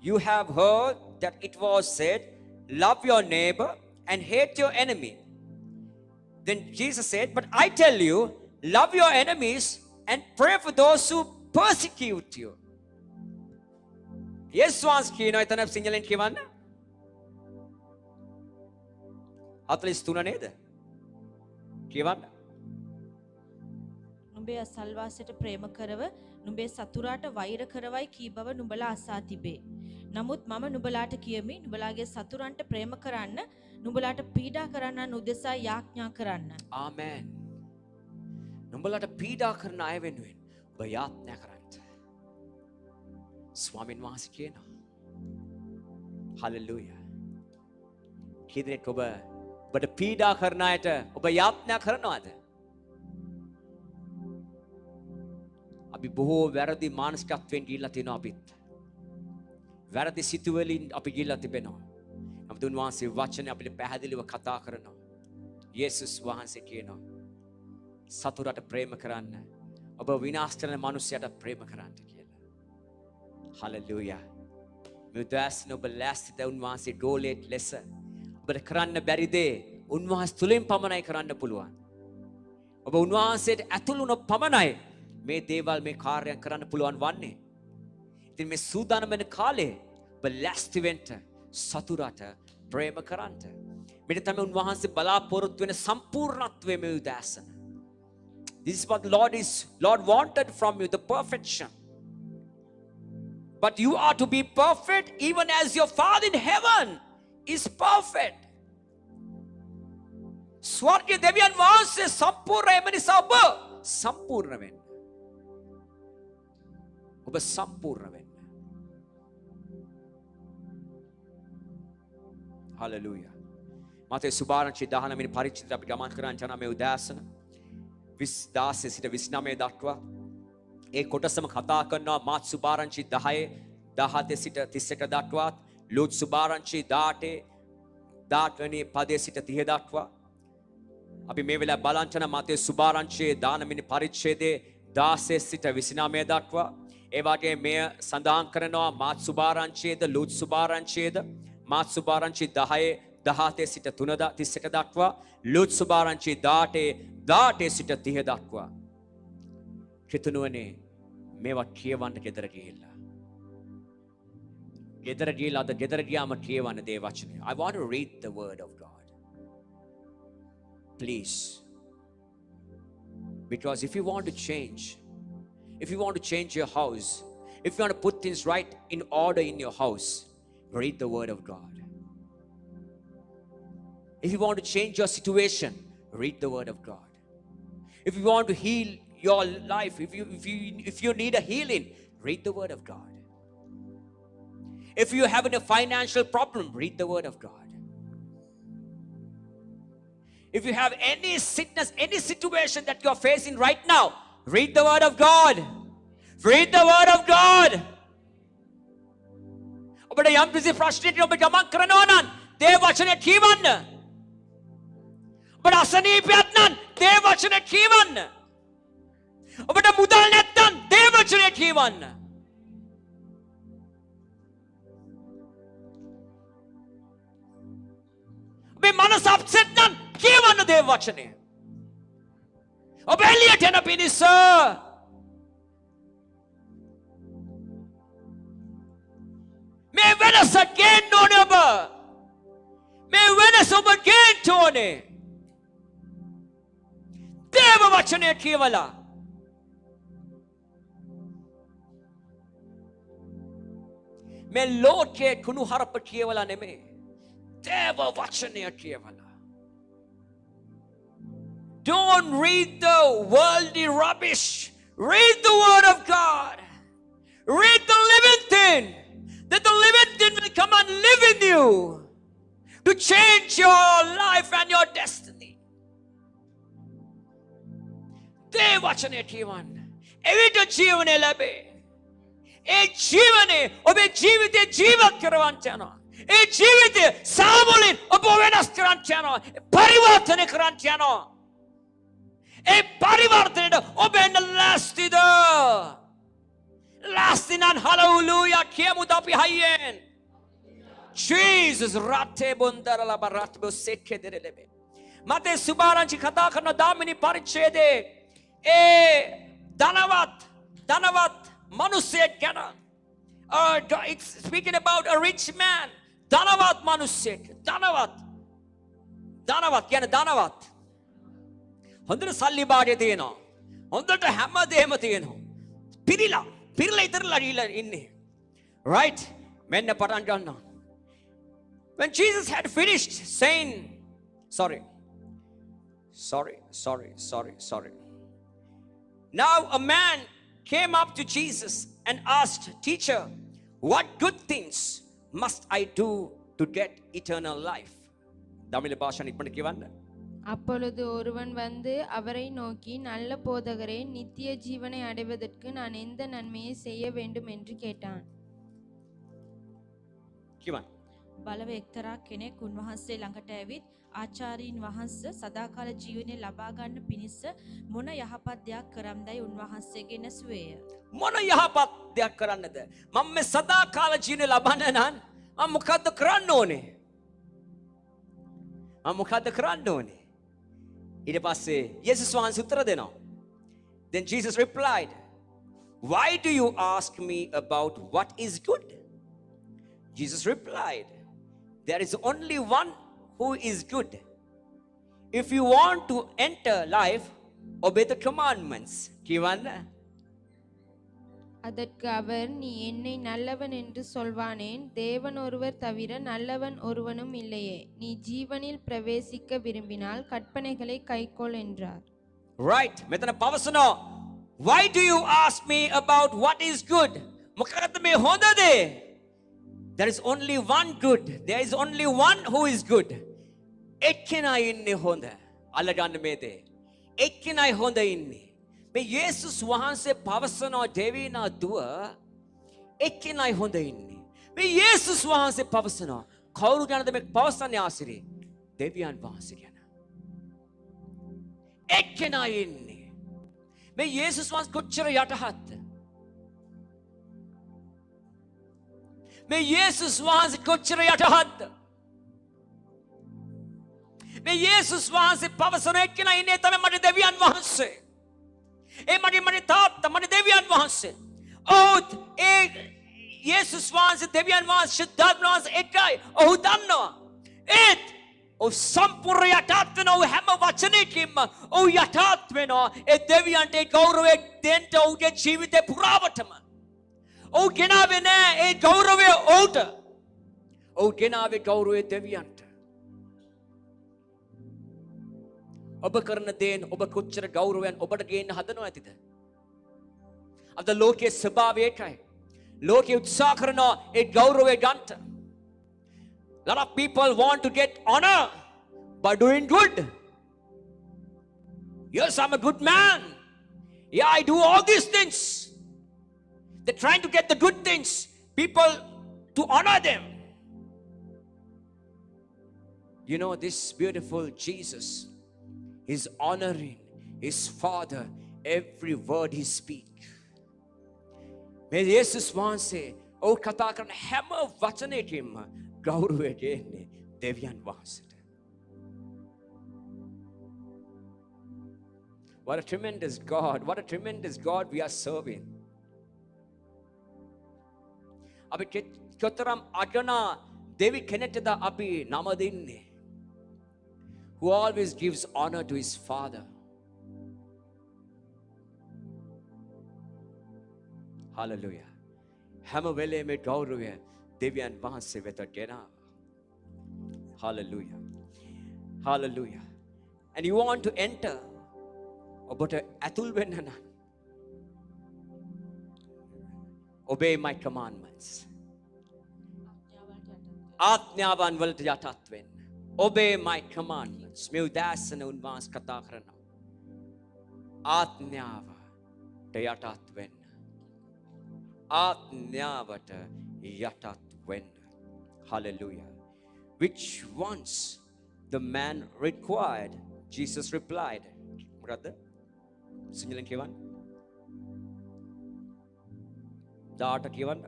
You have heard that it was said, love your neighbor and hate your enemy. Then Jesus said, but I tell you, love your enemies and pray for those who persecute you. Yes, once කියනවා එතන සිංහලෙන් කියවන්න. 43 නේද? කියවන්න. නුඹේ අසල්වාසයට ප්‍රේම කරව නුඹේ සතුරාට වෛර කරවයි කී බව නුඹලා අසා තිබේ. නමුත් මම නුඹලාට කියමි, නුඹලාගේ සතුරන්ට ප්‍රේම කරන්න, නුඹලාට පීඩා කරන්නන් උදෙසා යාඥා කරන්න. ආමෙන්. නුඹලාට පීඩා කරන අය වෙනුවෙන් ඔබ යාඥා කරන්න. ස්වාමීන් වහන්සේ කියනවා. හලෙලූයා. කීදෙනෙක් ඔබට පීඩා කරන අයට ඔබ යාඥා කරනවද? අපි බොහෝ වැරදි මානසිකත්වයෙන් ගිහිල්ලා තියෙනවා. අපිත් වැරදි සිතුවලින් අපි ගිහිල්ලා තිබෙනවා. නමුත් උන්වහන්සේ වචනේ අපිට පැහැදිලිව කතා කරනවා. යේසුස් වහන්සේ කියනවා සතුරට ප්‍රේම කරන්න, ඔබ විනාශ කරන මිනිසයාට ප්‍රේම කරන්න කියලා. හලෙලූයා. මේ උදෑසන ඔබ ලෑස්තිද උන්වහන්සේ ගෝලෙක් ලෙස ඔබට කරන්න බැරි දේ උන්වහන්සේ තුලින් පමණයි කරන්න පුළුවන්. ඔබ උන්වහන්සේට ඇතුළු වුණ පමණයි මේ දේවල් මේ කාර්යයන් කරන්න පුළුවන් වන්නේ. ඉතින් මේ සූදානම් වෙන කාලේ ඔබ ලෑස්ති වෙන්න සතුරට ප්‍රේම කරන්න. මෙන්න තමයි උන්වහන්සේ බලාපොරොත්තු වෙන සම්පූර්ණත්වය මේ උදෑසන. This is what Lord wanted from you, the perfection. But you are to be perfect even as your Father in heaven is perfect. ස්වර්ගයේ දෙවියන් වහන්සේ සම්පූර්ණයි. එම නිසා ඔබ සම්පූර්ණ වෙන්න. ඔබ සම්පූර්ණ වෙන්න. හලෙලූයා. මතේ සුභාරංචි 19 වෙනි පරිච්ඡේදය අපි ගමන් කරන්න යන මේ උදෑසන 16 සිට 29 දක්වා ඒ කොටසම කතා කරනවා. මාත් සුභාරංචි 10 17 සිට 31 දක්වා, ලූත් සුභාරංචි 18 වෙනි පදයේ සිට 30 දක්වා අපි මේ වෙලාව බලන්න යන මතේ සුභාරංචි 19 වෙනි පරිච්ඡේදයේ 16 සිට 29 දක්වා. ඒ වගේ මෙය සඳහන් කරනවා මාත් සුභාරංචියේද, ලූත් සුභාරංචියේද, මාත් සුභාරංචි 10 17 සිට 31 දක්වා, ලූත් සුභාරංචි 18 සිට 30 දක්වා. කිතුනුවනේ මේවා කියවන්න ගෙදර ගිහිල්ලා. ගෙදර ගිහිල්ලා අද ගෙදර ගියාම කියවන්න දේ වචනේ. I want to read the word of God. Please. Because if you want to change, if you want to change your house, if you want to put things right in order in your house, read the word of God. If you want to change your situation, read the word of God. If you want to heal your life, if you need a healing, read the word of God. If you're having a financial problem, read the word of God. If you have any sickness, any situation that you're facing right now, read the word of God. Read the word of God. ඔබට යම් කිසි ප්‍රශ්නයක් ඔබ ගමන් කරනවා නම් දේ වචනේ කියවන්න. ඔබට අසනීපයක් නම් දේ වචනේ කියවන්න. ඔබට මුදල් නැත්නම් දේ වචනේ කියවන්න. ඔබේ මනස අප්සෙට් නම් කියවන්න දේව වචනය. ඔබ එළියට එන පිණිස මේ වෙනස ගේන්න ඕනේ ඔබ. මේ වෙනස ඔබ ගේන්න ඕනේ. දේව වචනය කියවලා. මේ ලෝකයේ කුණු හරප කියවලා නෙමෙයි. දේව වචනය කියවලා. Don't read the worldly rubbish. Read the word of God. Read the living thing. That the living thing will come and live in you to change your life and your destiny. දේව වචනය කියවන්න. එවිට ජීවනය ලැබේ. ඒ ජීවනය ඔබේ ජීවිතය ජීවත් කරවන්න යනවා. ඒ ජීවිතය සාමුලින් ඔබ වෙනස් කරන්න යනවා. පරිවර්තනය කරන්න යනවා. ඒ පරිවර්තනයට ඔබ එන්න ලෑස්තිද? ලෑස්ති නම් හලෙලූයා කියමුද අපි හයියෙන්? Jesus රාතේ බොන්දරලා බරත් බොසෙක්කේ දෙරෙලෙබේ. මතේ සුභාරංචි කතා කරන දාමිනී පරිච්ඡේදයේ ඒ ධනවත් මනුස්සයෙක් ගැන it's speaking about a rich man. ධනවත් මනුස්සයෙක්. ධනවත් කියන්නේ ධනවත්. හොඳට සල්ලි බාඩේ තියෙනවා. හොඳට හැමදේම තියෙනවා. පිරිලා ඉතරලා ඉන්නේ. Right? මෙන්න පටන් ගන්නවා. When Jesus had finished saying, sorry. Now a man came up to Jesus and asked, Teacher, what good things must I do to get eternal life? Tamil பாஷா இப்படி கிவන්න. அப்பொழுது ஒருவன் வந்து அவரை நோக்கி, நல்ல போதகரே, நித்திய ஜீவனை அடைவதற்கு நான் எந்த நன்மையை செய்ய வேண்டும் என்று கேட்டான். කිවන්න. බලව එක්තරා කෙනෙක් උන්වහන්සේ ළඟට ඇවිත් ආචාර්යින් වහන්සේ සදාකාල ජීවනය ලබා ගන්න පිණිස මොන යහපත් දෙයක් කරම්දයි උන්වහන්සේගෙන් ඇසුවේය. මොන යහපත් දෙයක් කරන්නද? මම මේ සදාකාල ජීවනය ලබන්න නම් මම මොකද්ද කරන්න ඕනේ? ඊට පස්සේ යේසුස් වහන්සේ උත්තර දෙනවා. Then Jesus replied, Why do you ask me about what is good? Jesus replied, There is only one who is good. If you want to enter life, obey the commandments. කිවන්න. அதற்கு அவர், நீ என்னை நல்லவன் என்று சொல்வானேன்? தேவன் ஒருவர் தவிர நல்லவன் ஒருவனும் இல்லையே. நீ ஜீவனில் பிரவேசிக்க விரும்பினால் கற்பனைகளை கைக்கொள் என்றார். Right. මෙතන පවසනවා. Why do you ask me about what is good? මොකක්ද මේ හොඳ දේ? There is only one good. There is only one who is good. එක්කෙනයි ඉන්නේ හොඳ. අල්ලගන්න මේ දේ. එක්කෙනයි හොඳ ඉන්නේ. මේ යේසුස් වහන්සේ පවසනවා දෙවියනා දුව එක්කෙනයි හොඳ ඉන්නේ. මේ යේසුස් වහන්සේ පවසනවා කවුරු ගැනද මේ පවසන්නේ ආසිරි? දෙවියන් වහන්සේ ගැන. එක්කෙනයි ඉන්නේ. මේ යේසුස් වහන්සේ කොච්චර යටහත්ද? මේ යේසුස් වහන්සේ කොච්චර යටහත්ද? මේ යේසුස් වහන්සේ පවසන එක්කෙනා ඉන්නේ තමයි මට දෙවියන් වහන්සේ. ඒ මට තාත්තා මට දෙවියන් වහන්සේ. ඒ යේසුස් වහන්සේ දෙවියන් වහන්සේ ශුද්ධාත්ම වහන්සේ එකයි. ඔහු දන්නවා. ඒත් ඔහු සම්පූර්ණ යටහත් වෙනවා. ඔහු හැම වචනයකින්ම ඔහු යටහත් වෙනවා. ඒ දෙවියන්ට ඒ ගෞරවය දෙන්න ඔහුගේ ජීවිතේ පුරාවටම. ඔහු ගෙනාවේ නෑ ඒ ගෞරවය ඔහුට. ඔහු ගෙනාවේ ගෞරවය දෙවියන්ට. ඔබ කරන දේෙන් ඔබ කොච්චර ගෞරවයන් ඔබට ගේන්න හදනව ඇතිද? අද ලෝකයේ ස්වභාවය එකයි. ලෝකයේ උත්සාහ කරනවා ඒ ගෞරවය ගන්නට. Lot of people want to get honor by doing good. Yes, I'm a good man. Yeah, I do all these things. They're trying to get the good things, people to honor them. You know, this beautiful Jesus is honoring his Father every word he speaks. මේ යේසුස් වහන්සේ ඔහු කතා කරන හැම වචනයකින්ම ගෞරවය දෙන්නේ දෙවියන් වහන්සේට. What a tremendous God. What a tremendous God we are serving. අපි කොතරම් අගනා දෙවි කෙනෙක්ද අපි නම දෙන්නේ. Who always gives honor to his father. Hallelujah. හැම වෙලේම ගෞරවය දෙවියන් වහන්සේ වෙත ගෙනාවා. Hallelujah. Hallelujah. And you want to enter ඔබට ඇතුල් වෙන්න නම් obey my commandments. ආඥාවන් වලට යටත් වෙන්න. Obey my commandments. මේ උදාසන උන්වහන්සේ කතා කරනවා. ආඥාවට යටත් වෙන්න. ආඥාවට යටත් වෙන්න. Hallelujah. Which once the man required, Jesus replied. Brother, සිංහලෙන් කියවන්න. දාට කියවන්න.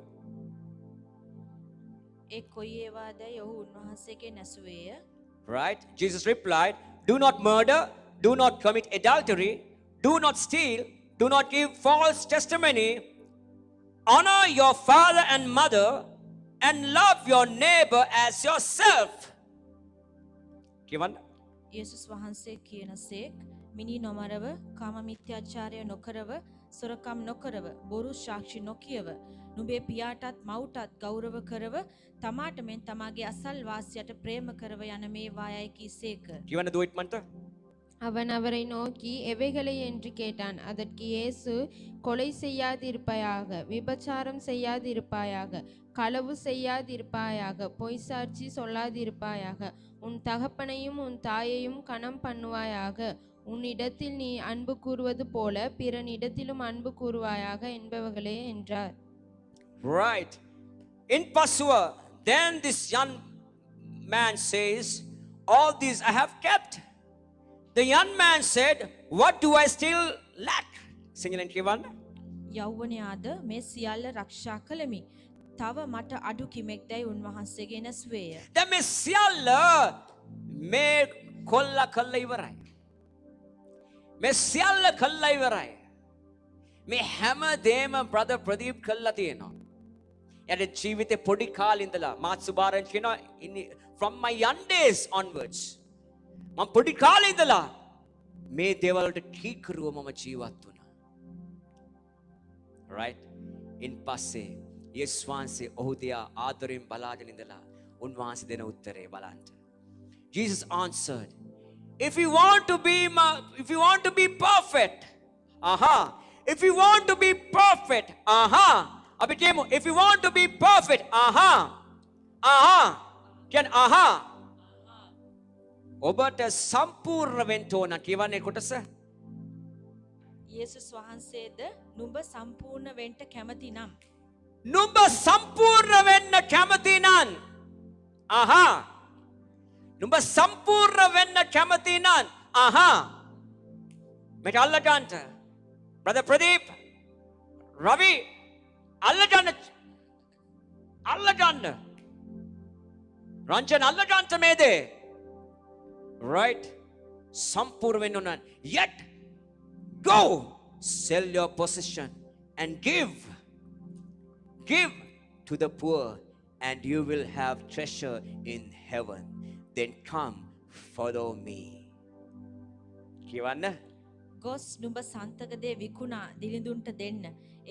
ඒ කොයි ඒවාදයි ඔහු උන්වහන්සේගේ නැසුවේය. Right? Jesus replied, do not murder, do not commit adultery, do not steal, do not give false testimony, honor your father and mother, and love your neighbor as yourself. කියවන්න. යේසුස් වහන්සේ කියනසේක් මිනි නොමරව, කාම මිත්‍යාචාරය නොකරව, සොරකම් නොකරව, බොරු සාක්ෂි නොකියව, නුඹේ පියාටත් මව්ටත් ගෞරව කරව, තමාට මෙන් තමාගේ අසල් වාසියට ප්‍රේම කරව යන මේ වායයි කීසේක. කියවන්න දුවිත්මන්ට. அவன் அவரை நோக்கி எவைகளை என்று கேட்டான். அதற்கு இயேசு, கொலை செய்யாதிருப்பாயாக, விபச்சாரம் செய்யாதிருப்பாயாக, களவு செய்யாதிருப்பாயாக, பொய் சாட்சி சொல்லாதிருப்பாயாக, உன் தகப்பனையும் உன் தாயையும் கனம் பண்ணுவாயாக, உன்னிடத்தில் நீ அன்பு கூறுவது போல பிறனிடத்திலும் அன்பு கூறுவாயாக என்பவர்களே என்றார். Right. In Pasua, then this young man says, all these I have kept. The young man said, what do I still lack? සිංහලෙන් කියවන්න. යෞවනයාද මේ සියල්ල රක්ෂා කළමි. තව මට අඩු කිමෙක්දයි උන්වහන්සේගේ නැසුවේය. දැන් මේ සියල්ල මේ කොල්ලා කළා ඉවරයි. මේ සියල්ල කළා ඉවරයි. මේ හැම දේම brother ප්‍රදීප් කළා තියෙනවා. එයාගේ ජීවිතේ පොඩි කාලේ ඉඳලා මාත් සුබාරන් කියනවා from my young days onwards. මම පොඩි කාලේ ඉඳලා මේ දේවල් වලට කීකරුව මම ජීවත් වුණා. Right? in පස්සේ යේසුස් වහන්සේ ඔහු දිහා ආදරෙන් බලාගෙන ඉඳලා උන්වහන්සේ දෙන උත්තරේ බලන්න. Jesus answered, if you want to be perfect, if you want to be perfect, අපි කියමු, if you want to be perfect, කියන ඔබට සම්පූර්ණ වෙන්න ඕන කියවන්නේ කොටස. යේසුස් වහන්සේද නුඹ සම්පූර්ණ වෙන්න කැමති නම්. නුඹ සම්පූර්ණ වෙන්න කැමති නම්. නුඹ සම්පූර්ණ වෙන්න කැමති නම්. මේක අල්ලගන්න. brother Pradeep, Ravi, අල්ලගන්න. රංජන් අල්ලගන්න මේ දේ. Right? සම්පූර්ණ වෙන්න ඕන. Yet go, sell your possession and give to the poor, and you will have treasure in heaven. Then come, follow me. කියවන්න. ගොස් නුඹ සන්තකදේ විකුණා දිලිඳුන්ට දෙන්න.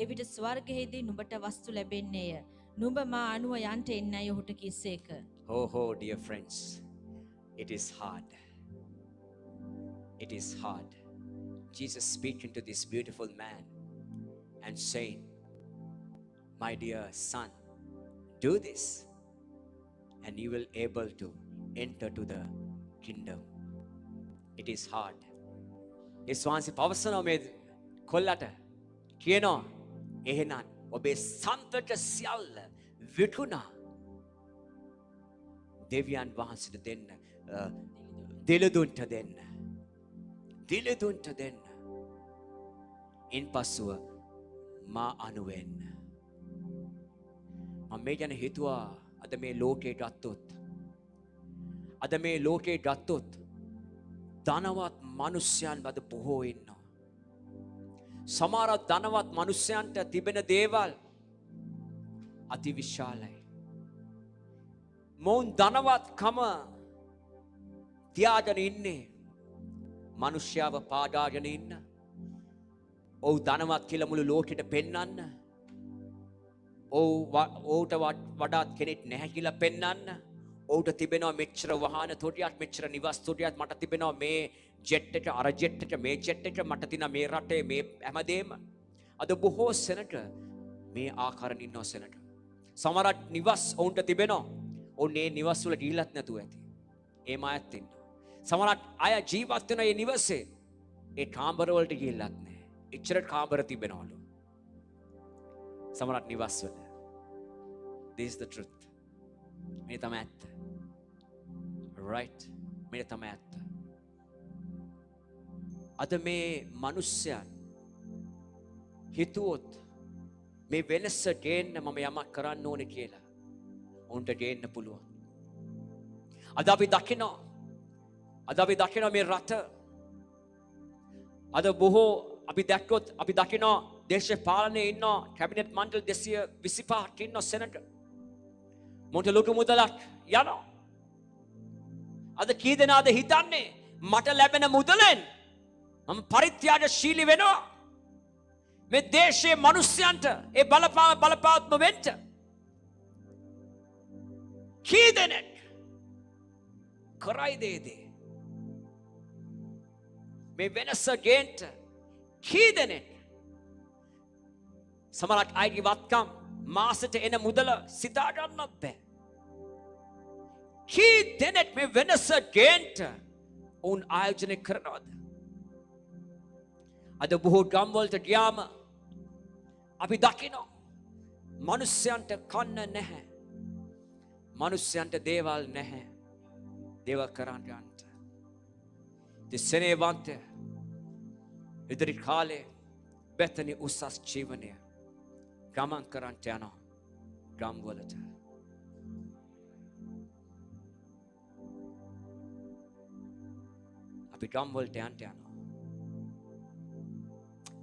එවිට ස්වර්ගයේදී නුඹට වස්තු ලැබෙන්නේය. නුඹ මා අනුව යන්ට එන්නයි ඔහුට කිව්සේක. Oh, dear friends, it is hard. It is hard. Jesus speaking to this beautiful man and saying, my dear son, do this and you will able to enter to the kingdom. It is hard. ඉස්වාන්සි පවසනවා මේ කොල්ලට කියනවා එහෙනම් ඔබේ සම්පත සියල්ල විකුණා දෙවියන් වහන්සේට දෙන්න, දිලදුන්ට දෙන්න. ඉන්පසුව මා අනුවෙන්න. මම මේ ගැන හිතුවා අද මේ ලෝකේ ගත්තොත් ධනවත් මිනිස්යන් බද බොහෝ ඉන්නවා. සමහර ධනවත් මිනිස්යන්ට තිබෙන දේවල් අති විශාලයි. මොවුන් ධනවත්කම තියාගෙන ඉන්නේ මිනිස්යාව පාඩාගෙන ඉන්න. ඔව් ධනවත් කියලා මුළු ලෝකෙට පෙන්වන්න. ඔව්ට වඩාත් කෙනෙක් නැහැ කියලා පෙන්වන්න. ඔව්ට තිබෙනවා මෙච්චර වාහන තොටියක් මෙච්චර නිවාස තොටියක් මට තිබෙනවා මේ ජෙට් එක අර ජෙට් එක මේ ජෙට් එක මට තියෙනවා මේ රටේ මේ හැමදේම. අද බොහෝ සෙනට මේ ආකාරයෙන් ඉන්නවා සෙනට. සමහර නිවාස ඔවුන්ට තිබෙනවා. ඔවුන් මේ නිවාස වල ගිහිලත් නැතුව ඇති. ඒම අයත් ඉන්නවා. සමහර අය ජීවත් වෙන මේ නිවසේ ඒ කාමර වලට ගිහිල්ලත් නැහැ. එච්චර කාමර තිබෙනවලු. සමහර නිවාස වල. This is the truth. මේ තමයි ඇත්ත. Right. මේ තමයි ඇත්ත. අද මේ මිනිස්සයන් හිතුවොත් මේ වෙනස ගේන්න මම යමක් කරන්න ඕනේ කියලා උන්ට ගේන්න පුළුවන්. අද අපි දකිනවා මේ රට අද බොහෝ අපි දැක්කොත් අපි දකිනවා දේශපාලනයේ ඉන්න කැබිනට් මණ්ඩල 225ක් ඉන්න සෙනට මොන්ට ලොකු මුදලක් යනවා. අද කී දෙනාද හිතන්නේ මට ලැබෙන මුදලෙන් මම පරිත්‍යාගශීලී වෙනවා. මේ දේශයේ මිනිස්යන්ට ඒ බලපාත්ම වෙන්න. කී දෙනෙක් කරයිද ඒ දේ? මේ වෙනස ගේන්න කී දෙනෙක් සමහරක් අයගේ වත්කම් මාසෙට එන මුදල සිතා ගන්නත් බෑ. කී දෙනෙක් මේ වෙනස ගේන්න උන් ආයෝජනය කරනවද? අද බොහෝ ගම් වලට ගියාම අපි දකිනවා මිනිස්යන්ට කන්න නැහැ. මිනිස්යන්ට දේවල් නැහැ. දේවල් කරන්න යන්න. දෙසනේවන්ත ඉදිරි කාලේ බෙතනි උසස් ජීවනය ගමන් කරන්න යනවා ගම් වලට. අපි ගම් වලට යනවා.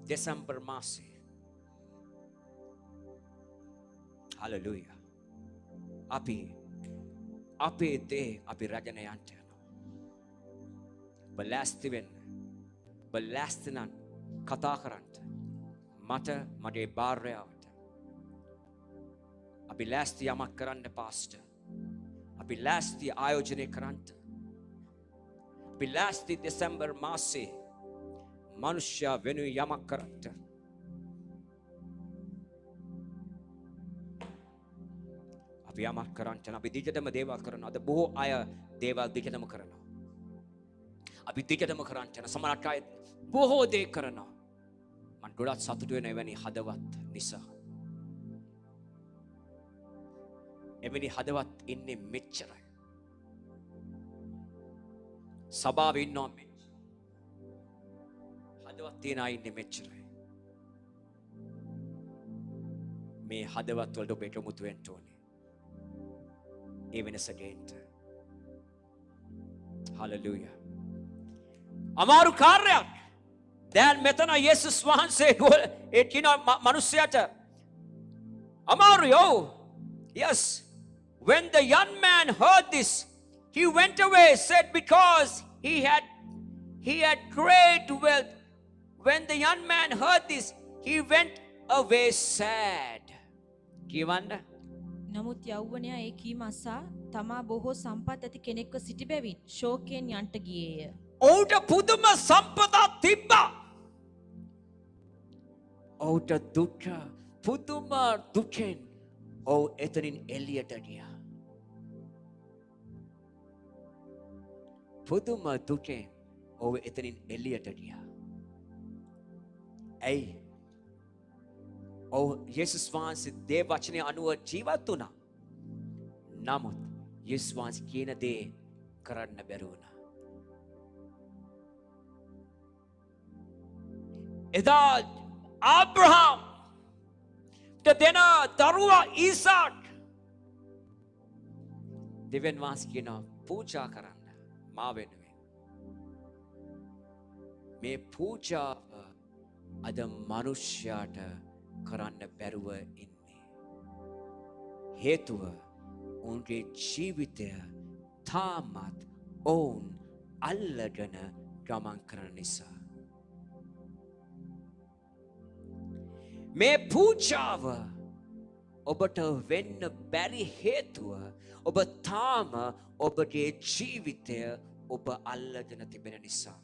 දෙසැම්බර් මාසේ. හලෙලූයා. අපේ දේ අපි රැගෙන යන්න යනවා. බලාස්ති වෙන්න. බලාස්ති නම් කතා කරන්න. මට මගේ භාර්යාවට. අපි ලෑස්ති යමක් කරන්න පාස්ටර්. අපි ලෑස්ති ආයෝජනය කරන්න. අපි ලෑස්ති දෙසැම්බර් මාසේ මනුෂ්‍ය වෙනුවෙන් යමක් කරන්න. අපි යමක් කරන්න අපි දිගටම දේවල් කරනවා. අද බොහෝ අය දේවල් දිගටම කරනවා. අපි දිගටම කරන්න සමහරක් අය බොහෝ දේ කරනවා. මම ගොඩක් සතුටු වෙන එවැනි හදවත් නිසා. එවැනි හදවත් ඉන්නේ මෙච්චරයි. සභාවේ ඉන්නවා මෙච්චර. හදවත් තියන අය ඉන්නේ මෙච්චරයි. මේ හදවත් වලට ඔබ එකමුතු වෙන්න ඕනේ. ඒ වෙනස ගේන්න. හලෙලූයා. අමාරු කාර්යයක්. දැන් මෙතන යේසුස් වහන්සේ ඒ කින මිනිසයාට අමාරු යෝ. Yes. When the young man heard this, he went away, said because he had great wealth. When the young man heard this, he went away sad. කියවන්න. නමුත් යෞවනයා ඒ කීම අසා තමා බොහෝ සම්පත් ඇති කෙනෙක්ව සිටි බැවින් ශෝකයෙන් යන්ට ගියේය. ඔහුට පුදුම සම්පතක් තිබ්බා. ඔහුට දුක පුදුම දුකෙන් ඔහු එතනින් එළියට ගියා. පුදුම දුකෙන් ඔහු එතනින් එළියට ගියා. ඇයි? ඔහු යේසුස් වහන්සේ දේ වචනේ අනුව ජීවත් වුණා. නමුත් යේසුස් වහන්සේ කියන දේ කරන්න බැරි වුණා. එදා ආබ්‍රහම් දෙන දරුවා ඊසාක් දෙවියන් වහන්සේ කියනවා පූජා කරන්න මා වෙනුවෙන්. මේ පූජාව අද මනුෂ්‍යයාට කරන්න බැරුව ඉන්නේ. හේතුව උන්ගේ ජීවිතය තාමත් ඔවුන් අල්ලගෙන ගමන් කරන නිසා. මේ පූජාව ඔබට වෙන්න බැරි හේතුව ඔබ තාම ඔබගේ ජීවිතය ඔබ අල්ලගෙන තිබෙන නිසා.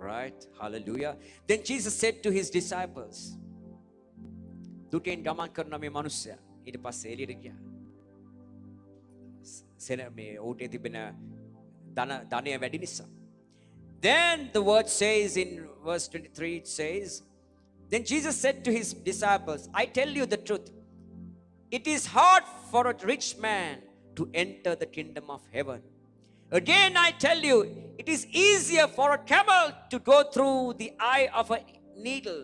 Right? Hallelujah. Then Jesus said to his disciples, දුකෙන් ගමන් කරන මේ මිනිස්සයා ඊට පස්සේ එළියට ගියා. මේ ඌට තිබෙන ධනය වැඩි නිසා. Then the word says in verse 23, it says, then Jesus said to his disciples, I tell you the truth. It is hard for a rich man to enter the kingdom of heaven. Again I tell you, it is easier for a camel to go through the eye of a needle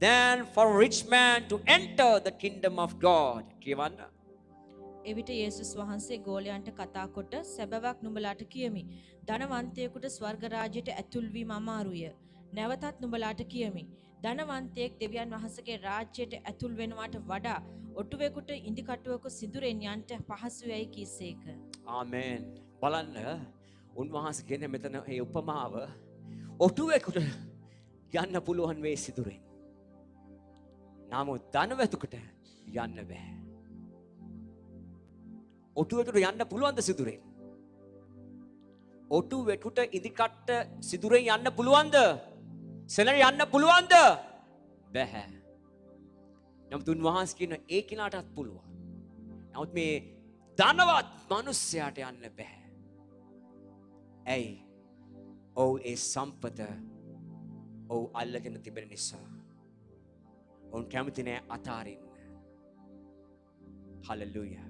than for a rich man to enter the kingdom of God. කියවන්න. එවිට යේසුස් වහන්සේ ගෝලයන්ට කතා කොට සැබෑවක් නුඹලාට කියමි. ධනවන්තයෙකුට ස්වර්ග රාජ්‍යයට ඇතුල් වීම අමාරුය. නැවතත් නුඹලාට කියමි. ධනවන්තයෙක් දෙවියන් වහන්සේගේ රාජ්‍යයට ඇතුල් වෙනවට වඩා ඔටුවෙකුට ඉදිකටුවක සිදුරෙන් යන්ට පහසු වෙයි කීසේක. ආමෙන්. බලන්න උන්වහන්සේ කියන්නේ මෙතන මේ උපමාව ඔටුවෙකුට යන්න පුළුවන් වේ සිදුරෙන්. නමුත් ධනවතුකට යන්න බෑ. ඔටුවෙකුට යන්න පුළුවන්ද සිදුරෙන්? ඔටුවෙකුට ඉදිකට්ට සිදුරෙන් යන්න පුළුවන්ද? සෙනඟ යන්න පුළුවන්ද? බෑ. නමුත් උන්වහන්සේ කියන ඒ කෙනාටත් පුළුවන්. නමුත් මේ ධනවත් මිනිසයාට යන්න බෑ. ඇයි? ඔව් ඒ සම්පත ඔව් අල්ලගෙන තිබෙන නිසා. ඔවුන් කැමති නෑ අතාරින්න. Hallelujah.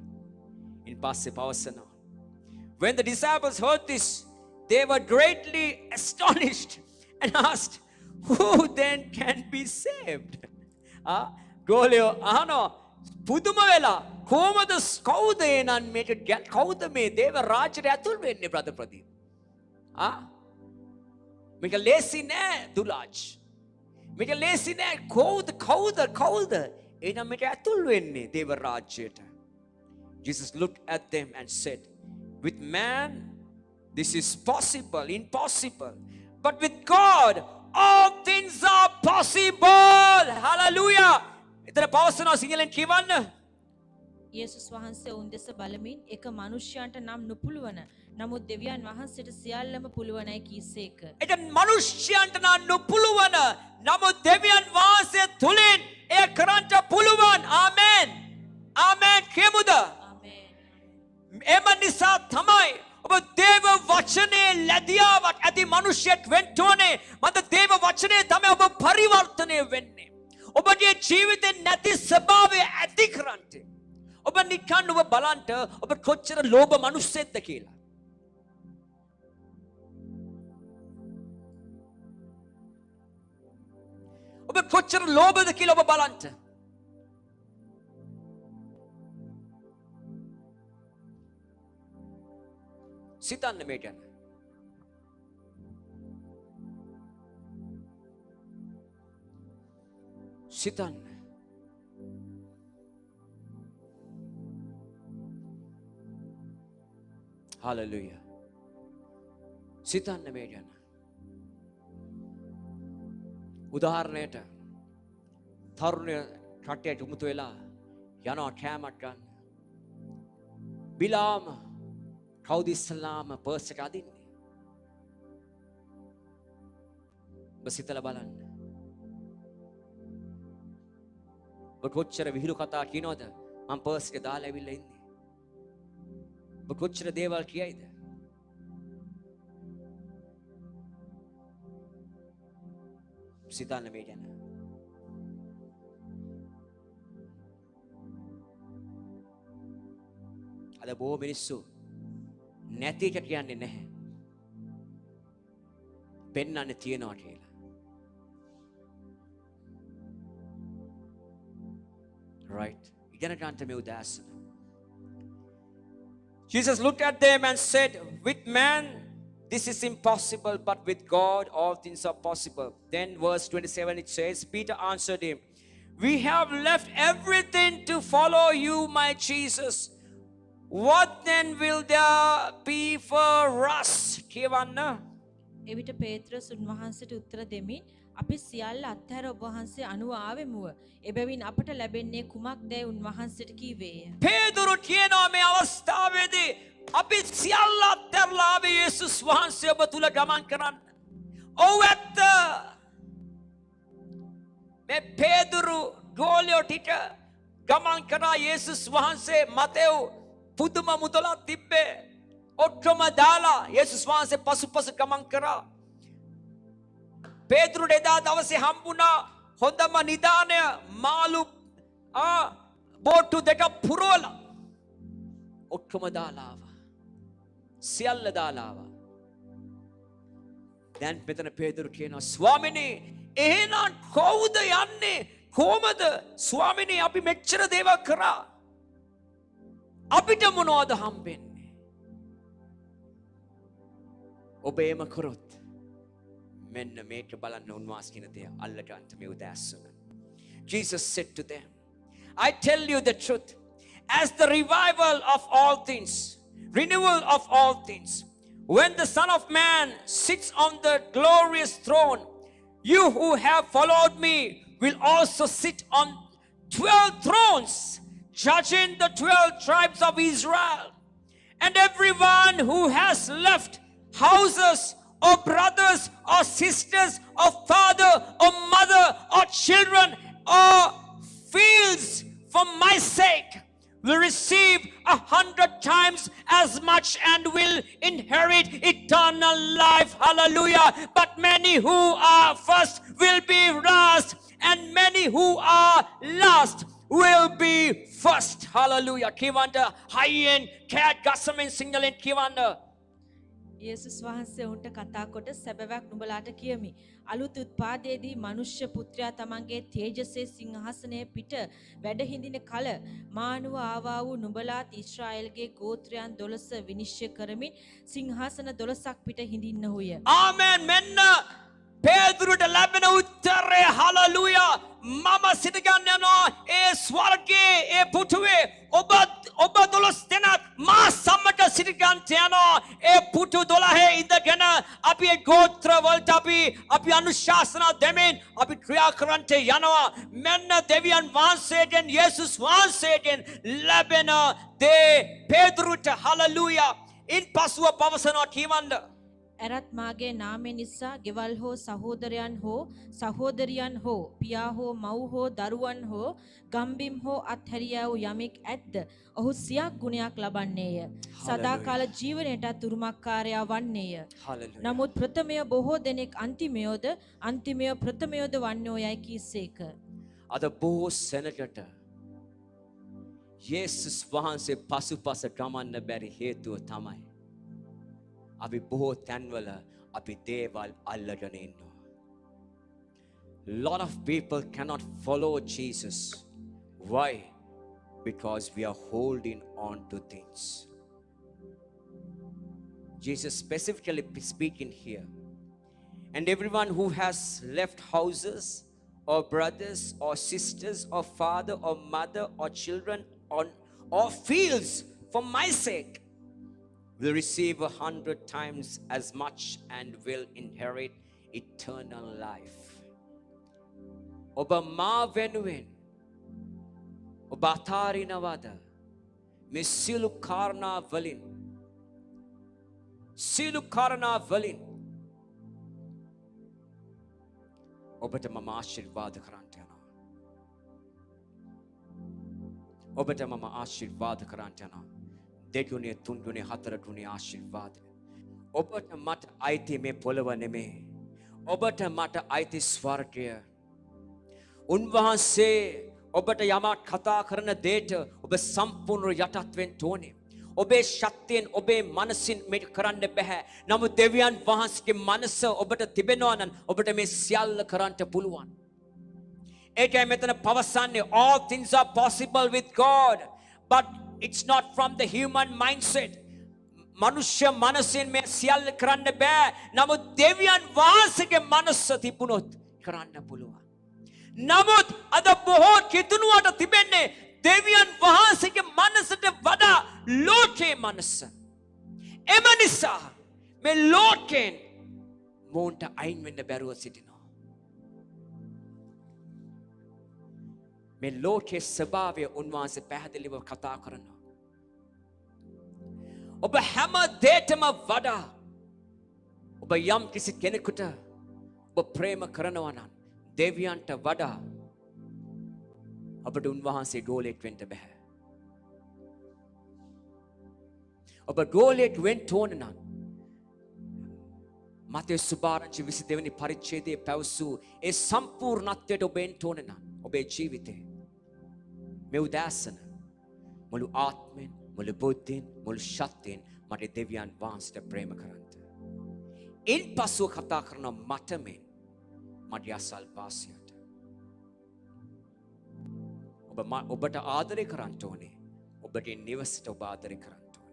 In පස්සේ පවසනවා. When the disciples heard this, they were greatly astonished and asked, who then can be saved? ගෝලයෝ අහනවා පුදුම වෙලා කොහොමද කවුද එනන් මේක කවුද මේ දේව රාජ්‍යයට ඇතුල් වෙන්නේ බ්‍රදර් ප්‍රදීප්? මේක ලේසි නෑ දුලාජ්. මේක ලේසි නෑ කවුද එනම් මේක ඇතුල් වෙන්නේ දේව රාජ්‍යයට. Jesus looked at them and said, with man this is impossible, but with God all things are possible. Hallelujah. ඉතන පවසනවා සිංහලෙන් කියවන්න. යේසුස් වහන්සේ උන් දෙස බලමින් එක මනුෂ්‍යයන්ට නම් නුපුළුවන නමුත් දෙවියන් වහන්සේට සියල්ලම පුළුවනයි කීසේක. ඒක මනුෂ්‍යයන්ට නම් නුපුළුවන නමුත් දෙවියන් වහන්සේ තුලින් එය කරන්න පුළුවන්. ආමෙන්. ආමෙන් කියමුද? එම නිසා තමයි ඔබ දේව වචනේ ලැබියාවක් ඇති මිනිසෙක් වෙන්න ඕනේ. මත දේව වචනේ තමයි ඔබ පරිවර්තනය වෙන්නේ. ඔබගේ ජීවිතේ නැති ස්වභාවය ඇති කරන්නේ. ඔබ නිකන් ඔබ බලන්න ඔබ කොච්චර ලෝභ මිනිස්සෙක්ද කියලා. ඔබ කොච්චර ලෝභද කියලා ඔබ බලන්න. සිතන්න මේ ගැන. සිතන්න. Hallelujah. සිතන්න මේ ගැන. උදාහරණයට තරුණ කට්ටියට උමුතු වෙලා යනවා කෑමක් ගන්න. බිලාම කවුද ඉස්සලාම පර්ස් එක අදින්නේ? ඔබ සිතලා බලන්න. ඔබ කොච්චර විහිළු කතා කියනවද? මම පර්ස් එක දාලා ඇවිල්ලා ඉන්නේ. ඔබ කොච්චර දේවල් කියයිද? සිතන්න මේ ගැන. අද බොහෝ මිනිස්සු නැති එක කියන්නේ නැහැ. පෙන්නන්න තියනවා කියලා. Right. ඉගෙන ගන්න මේ උදාසන. Jesus looked at them and said, with man this is impossible, but with God all things are possible. Then verse 27 it says, Peter answered him, we have left everything to follow you, my Jesus. What then will there be for us? කියවන්න. එවිට පේත්‍රස් උන්වහන්සේට උත්තර දෙමින් අපි සියල්ල අත්හැර ඔබ වහන්සේ අනුව ආවෙමුව. එබැවින් අපට ලැබෙන්නේ කුමක්දයි උන්වහන්සේට කීවේය. පේදුරු කියනවා මේ අවස්ථාවේදී අපි සියල්ල අත්හැරලා ආවේ යේසුස් වහන්සේ ඔබ තුල ගමන් කරන්න. ඔව් ඇත්ත. මේ පේදුරු ගෝලියෝ ටික ගමන් කරා යේසුස් වහන්සේ මතෙව් පුදුම මුදලක් තිබ්බේ. ඔක්කොම දාලා යේසුස් වහන්සේ පසුපස ගමන් කරා. පේදුරුට එදා දවසේ හම්බුණා හොඳම නිදානය මාළු බෝට්ටු දෙක පුරවලා ඔක්කොම දාලා ආවා. සියල්ල දාලා ආවා. දැන් මෙතන පේදුරු කියනවා ස්වාමිනේ එහෙනම් කවුද යන්නේ? කොහමද ස්වාමිනේ අපි මෙච්චර දේවල් කරා. අපිට මොනවද හම්බෙන්නේ? ඔබ එහෙම කරොත් මෙන්න මේක බලන්න උන්වහන්සේ කියන දේ අල්ලට අන්ත මේ උදෑසන. Jesus said to them, I tell you the truth, as the revival of all things, renewal of all things, when the Son of Man sits on the glorious throne, you who have followed me will also sit on 12 thrones, judging the 12 tribes of Israel. And everyone who has left houses or brothers or sisters or father or mother or children or fields for my sake will receive 100 times as much and will inherit eternal life. Hallelujah. But many who are first will be last, and many who are last will be first. Hallelujah. Kivanda high-end cat gasamen signalen kivanda. යේසුස් වහන්සේ උන්ට කතා කොට සැබෑවක් නුඹලාට කියමි. අලුත් උත්පාදයේදී මනුෂ්‍ය පුත්‍රයා තමන්ගේ තේජසේ සිංහාසනයේ පිට වැඩ හිඳින කල මානුව ආවා වූ නුඹලාත් ඊශ්‍රායෙල්ගේ ගෝත්‍රයන් 12 විනිශ්චය කරමින් සිංහාසන 12ක් පිට හිඳින්නහුය. Amen. මෙන්න පේදුරුට ලැබෙන උත්තරය හලලුයා. මම සිතගන්න යනවා ඒ ස්වර්ගයේ ඒ පුටුවේ ඔබ 12 දෙනා මා සමග සිතගන්න යනවා. ඒ පුටු 12 ඉඳගෙන අපි ඒ ගෝත්‍ර වලට අපි අනුශාසනා දෙමින් අපි ක්‍රියා කරන්නට යනවා. මෙන්න දෙවියන් වහන්සේගෙන් යේසුස් වහන්සේගෙන් ලැබෙන දේ පේදුරුට හලලුයා. ඉන් පසුව පවසනවා කීවන්ද? ඇරත් මාගේ නාමය නිසා ගෙවල් හෝ සහෝදරයන් හෝ සහෝදරියන් හෝ පියා හෝ මව් හෝ දරුවන් හෝ ගම්බිම් හෝ අත්හැරියා වූ යමෙක් ඇද්ද ඔහු සියක් ගුණයක් ලබන්නේය. සදාකාල ජීවනයට උරුමකාරයා වන්නේය. නමුත් ප්‍රථමය බොහෝ දෙනෙක් අන්තිමයෝද අන්තිමය ප්‍රථමයෝද වන්නෝ යයි කීසේක. අද බොහෝ සෙනගට යේසුස් වහන්සේ පසුපස ගමන්න බැරි හේතුව තමයි අපි බොහෝ තැන්වල අපි දේවල් අල්ලගෙන ඉන්නවා. Lot of people cannot follow Jesus. Why? Because we are holding on to things. Jesus specifically speaking here. And everyone who has left houses or brothers or sisters or father or mother or children or fields for my sake will receive 100 times as much and will inherit eternal life. ඔබ මා වෙනුවෙන් ඔබ අතාරිනවද මේ සියලු කාරණා වලින් ඔබට මම ආශිර්වාද කරන්නට යනවා. ඔබට මම ආශිර්වාද කරන්නට යනවා. දෙගුණේ තුන්ගුණේ හතරගුණේ ආශිර්වාද. ඔබට මට අයිති මේ පොළව නෙමේ. ඔබට මට අයිති ස්වර්ගය. උන්වහන්සේ ඔබට යමක් කතා කරන දෙයට ඔබ සම්පූර්ණ යටත් වෙන්න ඕනේ. ඔබේ ශක්තියෙන් ඔබේ මනසින් මේක කරන්න බෑ. නමුත් දෙවියන් වහන්සේගේ මනස ඔබට තිබෙනවා නම් ඔබට මේ සියල්ල කරන්න පුළුවන්. ඒකයි මෙතන පවසන්නේ all things are possible with God. But it's not from the human mindset. මනුෂ්‍ය මනසෙන් මේ සියල්ල කරන්න බෑ. නමුත් දෙවියන් වහන්සේගේ මනස තිබුණොත් කරන්න පුළුවන්. නමුත් අද බොහෝ කිතුණුවට තිබෙන්නේ දෙවියන් වහන්සේගේ මනසට වඩා ලෝකේ මනස. එම නිසා මේ ලෝකෙන් මොන්ට අයින් වෙන්න බැරුව සිටිනවා. මේ ලෝකයේ ස්වභාවය උන්වහන්සේ පැහැදිලිව කතා කරනවා. ඔබ හැම දෙයකම වඩා ඔබ යම් කිසි කෙනෙකුට ඔබ ප්‍රේම කරනවා නම් දෙවියන්ට වඩා ඔබට උන්වහන්සේ ගෝලෙක් වෙන්න බෑ. ඔබ ගෝලෙක් වෙන්න ඕන නම් මතේ සුභාරංචි 22 වෙනි පරිච්ඡේදයේ පැවසූ ඒ සම්පූර්ණත්වයට ඔබ එන්න ඕන නම් ඔබේ ජීවිතේ මේ උදෑසන මුළු ආත්මෙන් මුළු බුද්ධියෙන් මුළු ශක්තියෙන් මට දෙවියන් වහන්සේට ප්‍රේම කරන්න. ඉන්පසුව කතා කරන මටමෙන් මට යසල් වාසියට. ඔබට ආදරය කරන්න ඕනේ. ඔබගේ නිවසට ඔබ ආදරය කරන්න ඕනේ.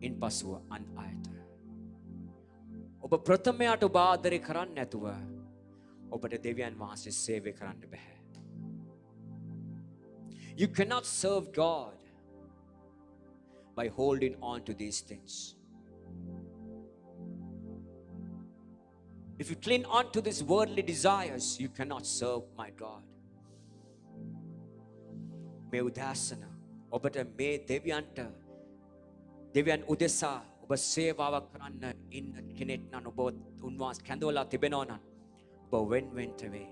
ඉන්පසුව අන් අයට. ඔබ ප්‍රථමයට ඔබ ආදරය කරන්න නැතුව ඔබට දෙවියන් වහන්සේ සේවය කරන්න බෑ. You cannot serve God by holding on to these things. If you cling on to these worldly desires, you cannot serve my God. මේ උදාසන ඔබට මේ දෙවියන් උදෙසා ඔබ සේවාවක් කරන්න ඉන්න කෙනෙක් නම් ඔබ උන්වහන්සේ කැඳවලා තිබෙනවා නම් ඔබ වෙන්වෙන්ට වේ.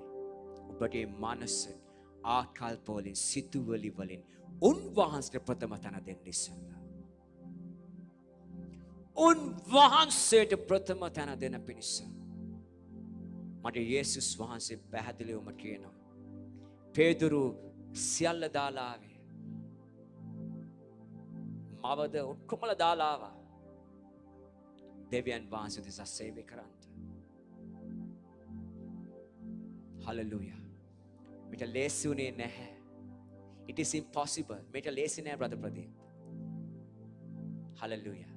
ඔබගේ මනස ආකල්ප වලින් සිතුවිලි වලින් උන්වහන්සේට ප්‍රථම තැන දෙන්න ඉස්සෙල්ලා. උන්වහන්සේට ප්‍රථම තැන දෙන පිණිස මට යේසුස් වහන්සේ පැහැදිලිවම කියනවා. පේදුරු සියල්ල දාලා ආවේ. මවද ඔක්කොමල දාලා ආවා. දෙවියන් වහන්සේ දෙස සේවය කරන්න. Hallelujah. මෙට ලේසි වුණේ නැහැ. It is impossible. මෙට ලේසි නෑ brother Pradeep. Hallelujah.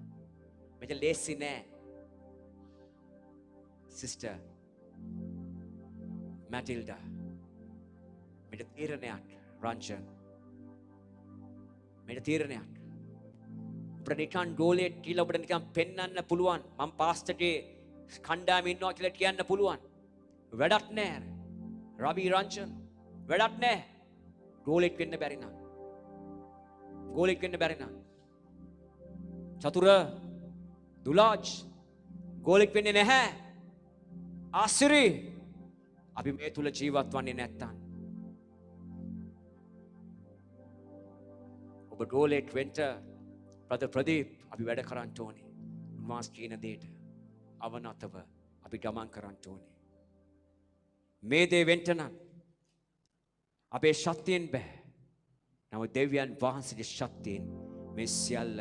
මෙට ලේසි නෑ. Sister Matilda. මෙට තීරණයක් රංජන්. මෙට තීරණයක්. ඔබට නිකන් ගෝලයට කියලා ඔබට නිකන් පෙන්වන්න පුළුවන්. මම පාස්ටර්ගේ කණ්ඩායමේ ඉන්නවා කියලා කියන්න පුළුවන්. වැඩක් නෑ. රවි රංජන් වැඩක් නෑ. ගෝලෙක් වෙන්න බැරි නම්. ගෝලෙක් වෙන්න බැරි නම්. චතුර දුලාජ් ගෝලෙක් වෙන්නේ නැහැ. ආසිරි අපි මේ තුල ජීවත් වන්නේ නැත්තම් ඔබ ගෝලෙක් වෙන්න brother ප්‍රදීප් අපි වැඩ කරන්න ඕනේ. උන්වහන්සේ කියන දෙයට අවනතව අපි ගමන් කරන්න ඕනේ. මේ දේ වෙන්න නම් අපේ ශක්තියෙන් බෑ. නමුත් දෙවියන් වහන්සේගේ ශක්තියෙන් මේ සියල්ල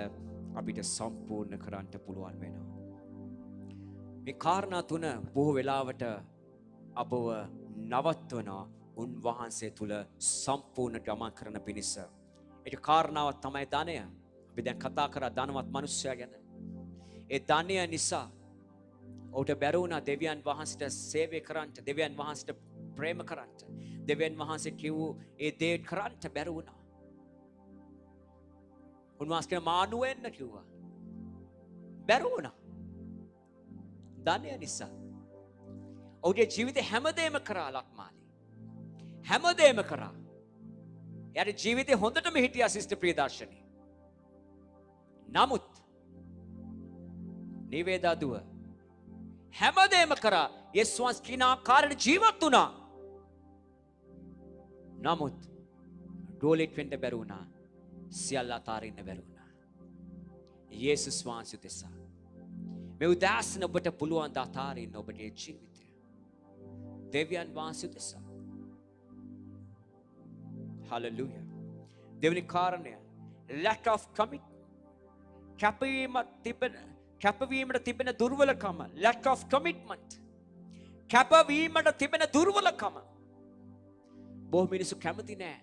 අපිට සම්පූර්ණ කරන්න පුළුවන් වෙනවා. මේ කාරණා තුන බොහෝ වෙලාවට අපව නවත්වන උන්වහන්සේ තුල සම්පූර්ණ ගමන් කරන පිණිස. ඒක කාරණාවක් තමයි ධනය. අපි දැන් කතා කරා ධනවත් මිනිස්සයා ගැන. ඒ ධනය නිසා ඔහුට බැරි වුණා දෙවියන් වහන්සේට සේවය කරන්න, දෙවියන් වහන්සේට ප්‍රේම කරන්න. දෙවියන් වහන්සේ කිව්ව ඒ දේ කරන්න බැරි වුණා. උන්වහන්සේ මානු වෙන්න කිව්වා. බැරි වුණා. ධනය නිසා. ඔහුගේ ජීවිතේ හැමදේම කරා ලක්මාලි. හැමදේම කරා. එයාගේ ජීවිතේ හොඳටම හිටියා සිස්ටර් ප්‍රියදර්ශනී. නමුත් නිවේදා දුව හැමදේම කරා. යේසුස් කියන ආකාරයට ජීවත් වුණා. නමුත් ගෝලෙක් වෙන්න බැරි වුණා. සියල්ල අතාරින්න බැරි වුණා. යේසුස් වහන්සේ දෙසා. මේ උදාසන ඔබට පුළුවන් ද අතාරින්න ඔබගේ ජීවිතය. දෙවියන් වහන්සේ දෙසා. Hallelujah. දෙවෙනි කාරණය lack of commit. කැපවීමට තිබෙන දුර්වලකම. lack of commitment. කැපවීමට තිබෙන දුර්වලකම. බොහෝ මිනිස්සු කැමති නෑ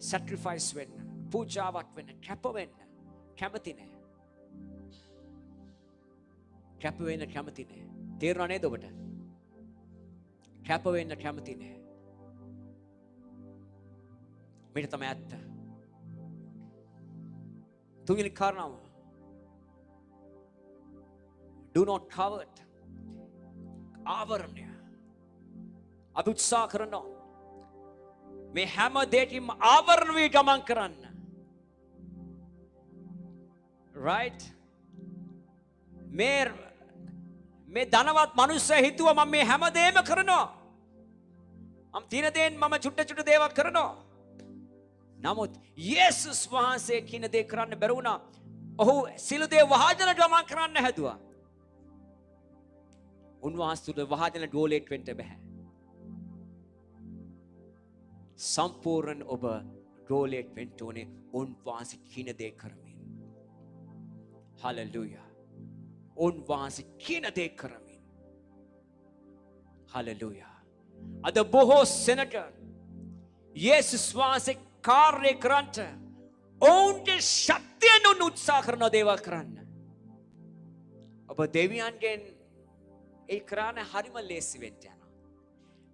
sacrifice වෙන්න, පූජාවක් වෙන්න කැප වෙන්න කැමති නැහැ. කැප වෙන්න කැමති නැහැ. තේරුණා නේද ඔබට? කැප වෙන්න කැමති නැහැ. මේක තමයි ඇත්ත. තුන්වෙනි කාරණාව. Do not covet. ආවරණය. අපි උත්සාහ කරනවා මේ හැම දෙයකින්ම ආවරණ වී ගමන් කරන්න. right? මේ ධනවත් මිනිස්සු හිතුවා මම මේ හැම දෙයක්ම කරනවා. මම තින දෙයින් මම චුට්ට දේවල් කරනවා. නමුත් යේසුස් වහන්සේ කියන දේ කරන්න බැරි වුණා. ඔහු සිළු දේ වහගෙන ගමන් කරන්න හැදුවා. උන්වහන්සේට වහගෙන ඩෝලේට් වෙන්න බෑ. සම්පූර්ණ ඔබ ඩෝලේට් වෙන්න ඕනේ උන්වහන්සේ කියන දේ කරමින්. හලෙලූයා. උන්වහන්සේ කියන දේ කරමින්. හලෙලූයා. අද බොහෝ සෙනග යේසුස් වහන්සේ කාර්ය කරන්ට ඔවුන්ගේ ශක්තියෙන් උත්සාහ කරන දේවල් කරන්න. ඔබ දෙවියන්ගෙන් ඒ කරන්න හරිම ලේසි වෙන්න යනවා.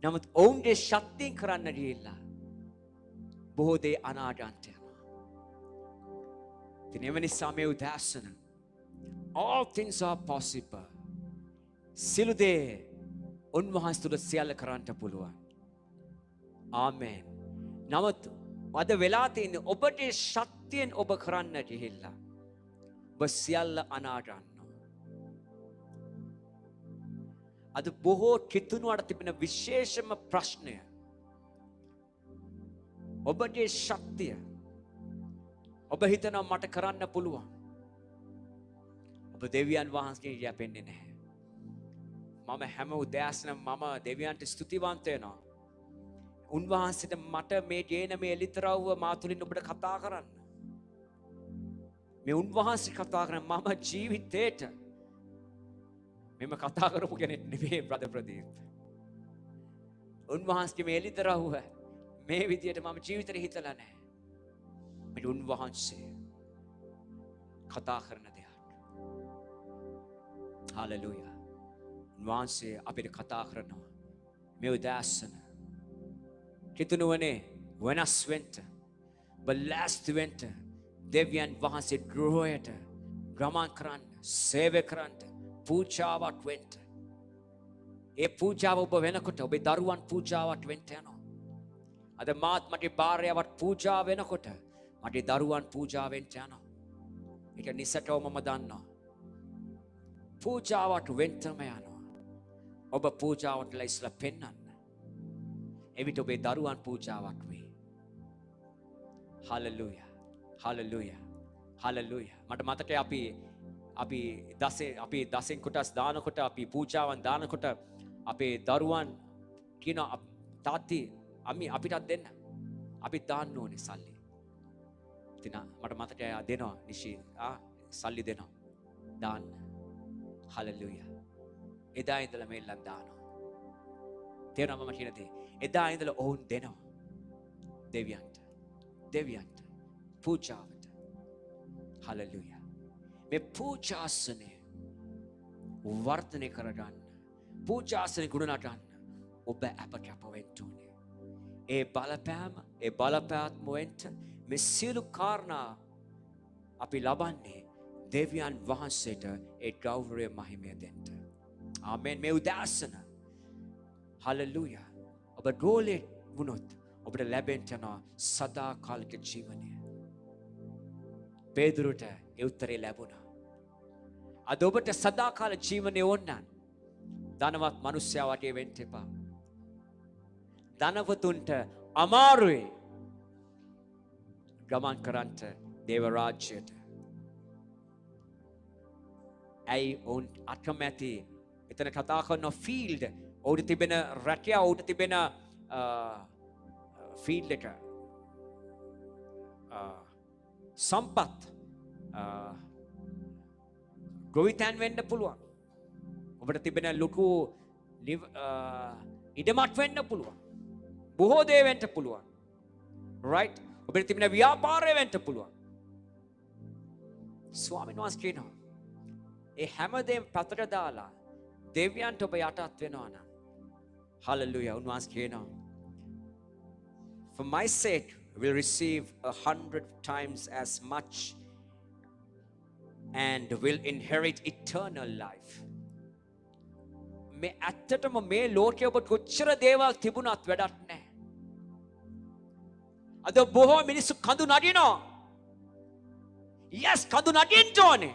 නමුත් ඔවුන්ගේ ශක්තියෙන් කරන්න ගිහිල්ලා බොහෝ දේ අනාගතයට යනවා. ඉතින් එවැනි සමය උදාසන all things are possible. සිළු දේ උන්වහන්සේ තුළ සියල්ල කරන්න පුළුවන්. ආමෙන්. නමුත් අද වෙලා තියෙන්නේ ඔබගේ ශක්තියෙන් ඔබ කරන්න ගිහිල්ලා ඔබ සියල්ල අනාගතනවා. අද බොහෝ කිතුණුවට තිබෙන විශේෂම ප්‍රශ්නය ඔබගේ ශක්තිය. ඔබ හිතනවා මට කරන්න පුළුවන්. ඔබ දෙවියන් වහන්සේට යැපෙන්නේ නැහැ. මම හැම උදෑසනම මම දෙවියන්ට ස්තුතිවන්ත වෙනවා. උන්වහන්සේට මට මේ ගේන මේ එලිතරව්ව මා තුලින් ඔබට කතා කරන්න. මේ උන්වහන්සේ කතා කරන මම ජීවිතේට මෙම කතා කරපු කෙනෙක් නෙමෙයි බ්‍රදර් ප්‍රදීප්. උන්වහන්සේ මේ එලිතරව්ව මේ විදියට මම ජීවිතේ හිතලා නැහැ. මේ උන්වහන්සේ කතා කරන දෙයක්. හalleluya. උන්වහන්සේ අපිට කතා කරනවා. මේ උදාසන කිතුනුවනේ වෙනස් වෙන්න බලාස්ත වෙන්න දෙවියන් වහන්සේ ගෘහයට ගමන් කරන්න සේවය කරන්න පූජාවක් වෙන්න. ඒ පූජාව ඔබ වෙනකොට ඔබේ දරුවන් පූජාවක් වෙන්න යනවා. අද මාත් මගේ භාර්යාවට පූජා වෙනකොට මගේ දරුවන් පූජා වෙන්න යනවා. ඒක නිසටව මම දන්නවා. පූජාවට වෙන්නම යනවා. ඔබ පූජාවට ලයිස්ලා පෙන්නන්න. එවිට ඔබේ දරුවන් පූජාවක් වේ. හalleluya. හalleluya. හalleluya. මට මතකයි අපි දසෙන් කොටස් දානකොට අපි පූජාවන් දානකොට අපේ දරුවන් කියන තාත්ති අපිටත් දෙන්න. අපි දාන්න ඕනේ සල්ලි. ඉතින් මට මතකයි දෙනවා නිෂි සල්ලි දෙනවා. දාන්න. හalleluya. එදා ඉඳලා මෙල්ලන් දානවා. තේරෙනවද මම කියන දේ? එදා ඉඳලා ඔවුන් දෙනවා. දෙවියන්ට පූජාවට. හalleluya. මේ පූජාසනේ වර්ධනය කරගන්න. පූජාසනේ ගුණනගන්න. ඔබ අපට වෙන්න ඕනේ. ඒ බලපෑම වෙන්න මේ සියලු කාරණා අපි ලබන්නේ දෙවියන් වහන්සේට ඒ ගෞරවය මහිමය දෙන්න. ආමෙන්. මේ උදාසන හalleluya. ඔබ ගෝලේ වුණොත් ඔබට ලැබෙන්න යන සදාකාලික ජීවනය. පේදුරුට ඒ උත්තරේ ලැබුණා. අද ඔබට සදාකාල ජීවනය ඕන නම් ධනවත් මිනිස්සයා වගේ වෙන්න එපා. ධනවතුන්ට අමාරුයි ගමන් කරන්ට දේව රාජ්‍යයට. ඇයි ඔවුන් අකමැති? එතන කතා කරන ෆීල්ඩ් ඔවුන්ට තිබෙන රැකියාව ඔවුන්ට තිබෙන ෆීල්ඩ් එක සම්පත් ගොවිතැන් වෙන්න පුළුවන්. ඔබට තිබෙන ලොකු ඉඩමක් වෙන්න පුළුවන්. බොහෝ දේ වෙන්න පුළුවන්. right? ඔබට තිබෙන ව්‍යාපාරය වෙන්න පුළුවන්. ස්වාමීන් වහන්සේ කියනවා ඒ හැමදේම පැත්තට දාලා දෙවියන්ට ඔබ යටත් වෙනවා නම් hallelujah උන්වහන්සේ කියනවා for my sake will receive 100 times as much and will inherit eternal life. මේ ඇත්තටම මේ ලෝකයේ ඔබ කොච්චර දේවල් තිබුණත් වැඩක් නැහැ. අද බොහෝ මිනිස්සු කඳු නඩිනවා. yes කඳු නඩින්න ඕනේ.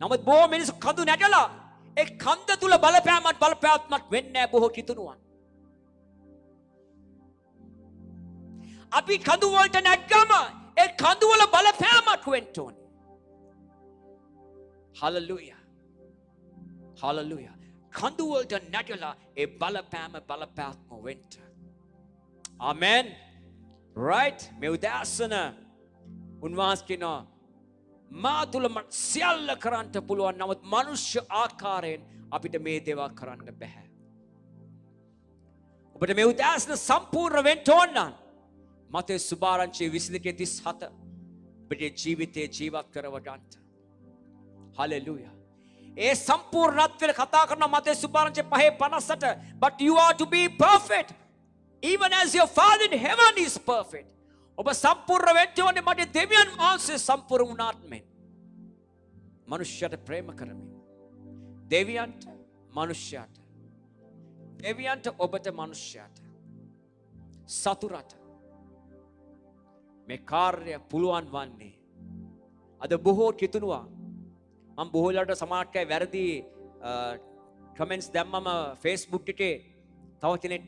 නමුත් බොහෝ මිනිස්සු කඳු නැටලා ඒ කන්ද තුල බලපෑමක් බලපෑත්මක් වෙන්නේ නැහැ බොහෝ කිතුණුවන්. අපි කඳු වලට නැග්ගම ඒ කඳු වල බලපෑමක් වෙන්න ඕනේ. hallelujah hallelujah කඳු වලට නැටලා ඒ බලපෑම බලපෑත්ම වෙන්න. amen right මේ උදාසන උන්වහන්සේ කියනවා මා තුල සියල්ල කරන්න පුළුවන් නමුත් මනුෂ්‍ය ආකාරයෙන් අපිට මේ දේවල් කරන්න බෑ. ඔබට මේ උදාසන සම්පූර්ණ වෙන්න ඕන නම් මතේ සුභාරංචි 22:37 ඔබේ ජීවිතේ ජීවත් කරව ගන්න. hallelujah ඒ සම්පූර්ණත්වයට කතා කරන මතේ සුභාරංචි 5:58 but you are to be perfect even as your father in heaven is perfect. ඔබ සම්පූර්ණ වෙන්න ඕනේ මට දෙවියන් වහන්සේ සම්පූර්ණ වුණාත් මෙන්. මනුෂ්‍යයට ප්‍රේම කරමින්. දෙවියන්ට මනුෂ්‍යයට. දෙවියන්ට ඔබට මනුෂ්‍යයට. සතුරට. මේ කාර්ය පුළුවන් වන්නේ. අද බොහෝ කිතුණුවා. මම බොහෝ වෙලාවට සමාජයේ වැරදි කමෙන්ට්ස් දැම්මම Facebook එකේ තව කෙනෙක්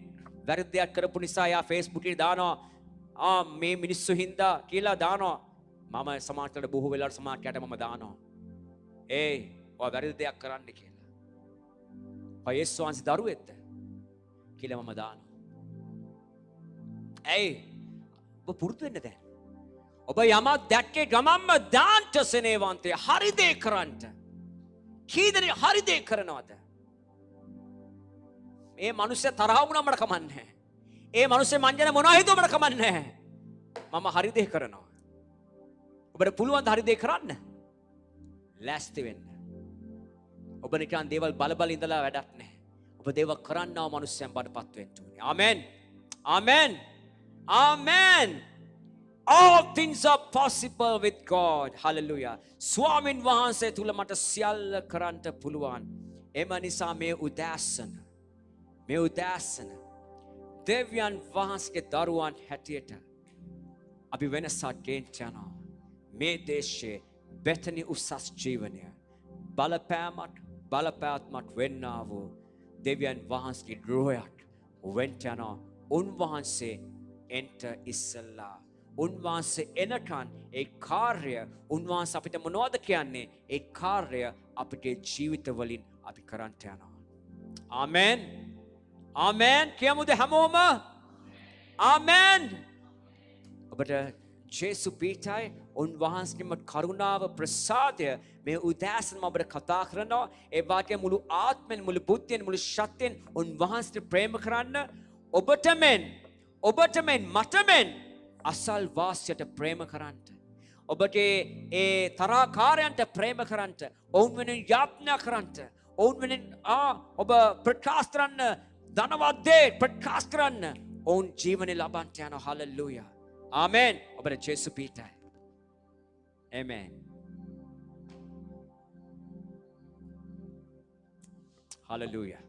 වැරදි දෙයක් කරපු නිසා යා Facebook එකේ දානවා මේ මිනිස්සු හින්දා කියලා දානවා. මම සමාජයට බොහෝ වෙලාවට සමාජයට මම දානවා. ඔය වැරදි දෙයක් කරන්න කියලා. ඔය යේසුස් වහන්සේ දරුවෙක්ද කියලා මම දානවා. ඔබ පුරුදු වෙන්න දැන්. ඔබ යමක් දැක්කේ ගමන්ම දාන්ට සෙනෙවන්තය හරි දේ කරන්න. කී දෙනෙක් හරි දේ කරනවද? මේ මිනිස්සු තරහ වුණා මට කමන්නේ නැහැ. ඒ මිනිස්සු මංජන මොනවා හිතුව මට කමන්නේ නැහැ. මම හරි දේ කරනවා. ඔබට පුළුවන් ද හරි දේ කරන්න? ලෑස්ති වෙන්න. ඔබ නිකන් දේවල් බල ඉඳලා වැඩක් නැහැ. ඔබ දේවල් කරන්නව මිනිස්සුන් බඩපත් වෙන්න ඕනේ. ආමෙන්. ආමෙන්. ආමෙන්. All things are possible with God. Hallelujah. ස්වාමින් වහන්සේ තුල මට සියල්ල කරන්න පුළුවන්. එම නිසා මේ උදාසන දෙවියන් වහන්සේගේ දරුවන් හැටියට අපි වෙනසක් ගේන්න යනවා. මේ දේශයේ බෙතනි උසස් ජීවනය බලපෑමක් වෙන්නා වූ දෙවියන් වහන්සේගේ ගෘහයක් වෙන්න යනවා. උන්වහන්සේ එන්ට ඉස්සලා උන්වහන්සේ එනකන් ඒ කාර්ය උන්වහන්සේ අපිට මොනවද කියන්නේ? ඒ කාර්ය අපේ ජීවිත වලින් අපි කරන්න යනවා. ආමෙන්. ආමෙන්. කියමුද හැමෝම? ආමෙන්. ඔබට ජේසු පීඨයි උන්වහන්සේගේම කරුණාව ප්‍රසාදය මේ උදාසනම ඔබට කතා කරනවා. ඒ වාක්‍ය මුළු ආත්මෙන් මුළු බුද්ධියෙන් මුළු ශක්තියෙන් උන්වහන්සේට ප්‍රේම කරන්න ඔබට මෙන් මට මෙන් අසල් වාසියට ප්‍රේම කරන්න. ඔබගේ ඒ තරහකාරයන්ට ප්‍රේම කරන්න. ඔවුන් වෙනුවෙන් යාඥා කරන්න. ඔවුන් වෙනුවෙන් ඔබ ප්‍රකාශ කරන්න ධනවත් දේ ප්‍රකාශ කරන්න. ඔවුන් ජීවනය ලබන්න යනවා. හලෙලූයා. ආමෙන්. ඔබට ජේසු පීඨයි. ආමෙන්. හලෙලූයා.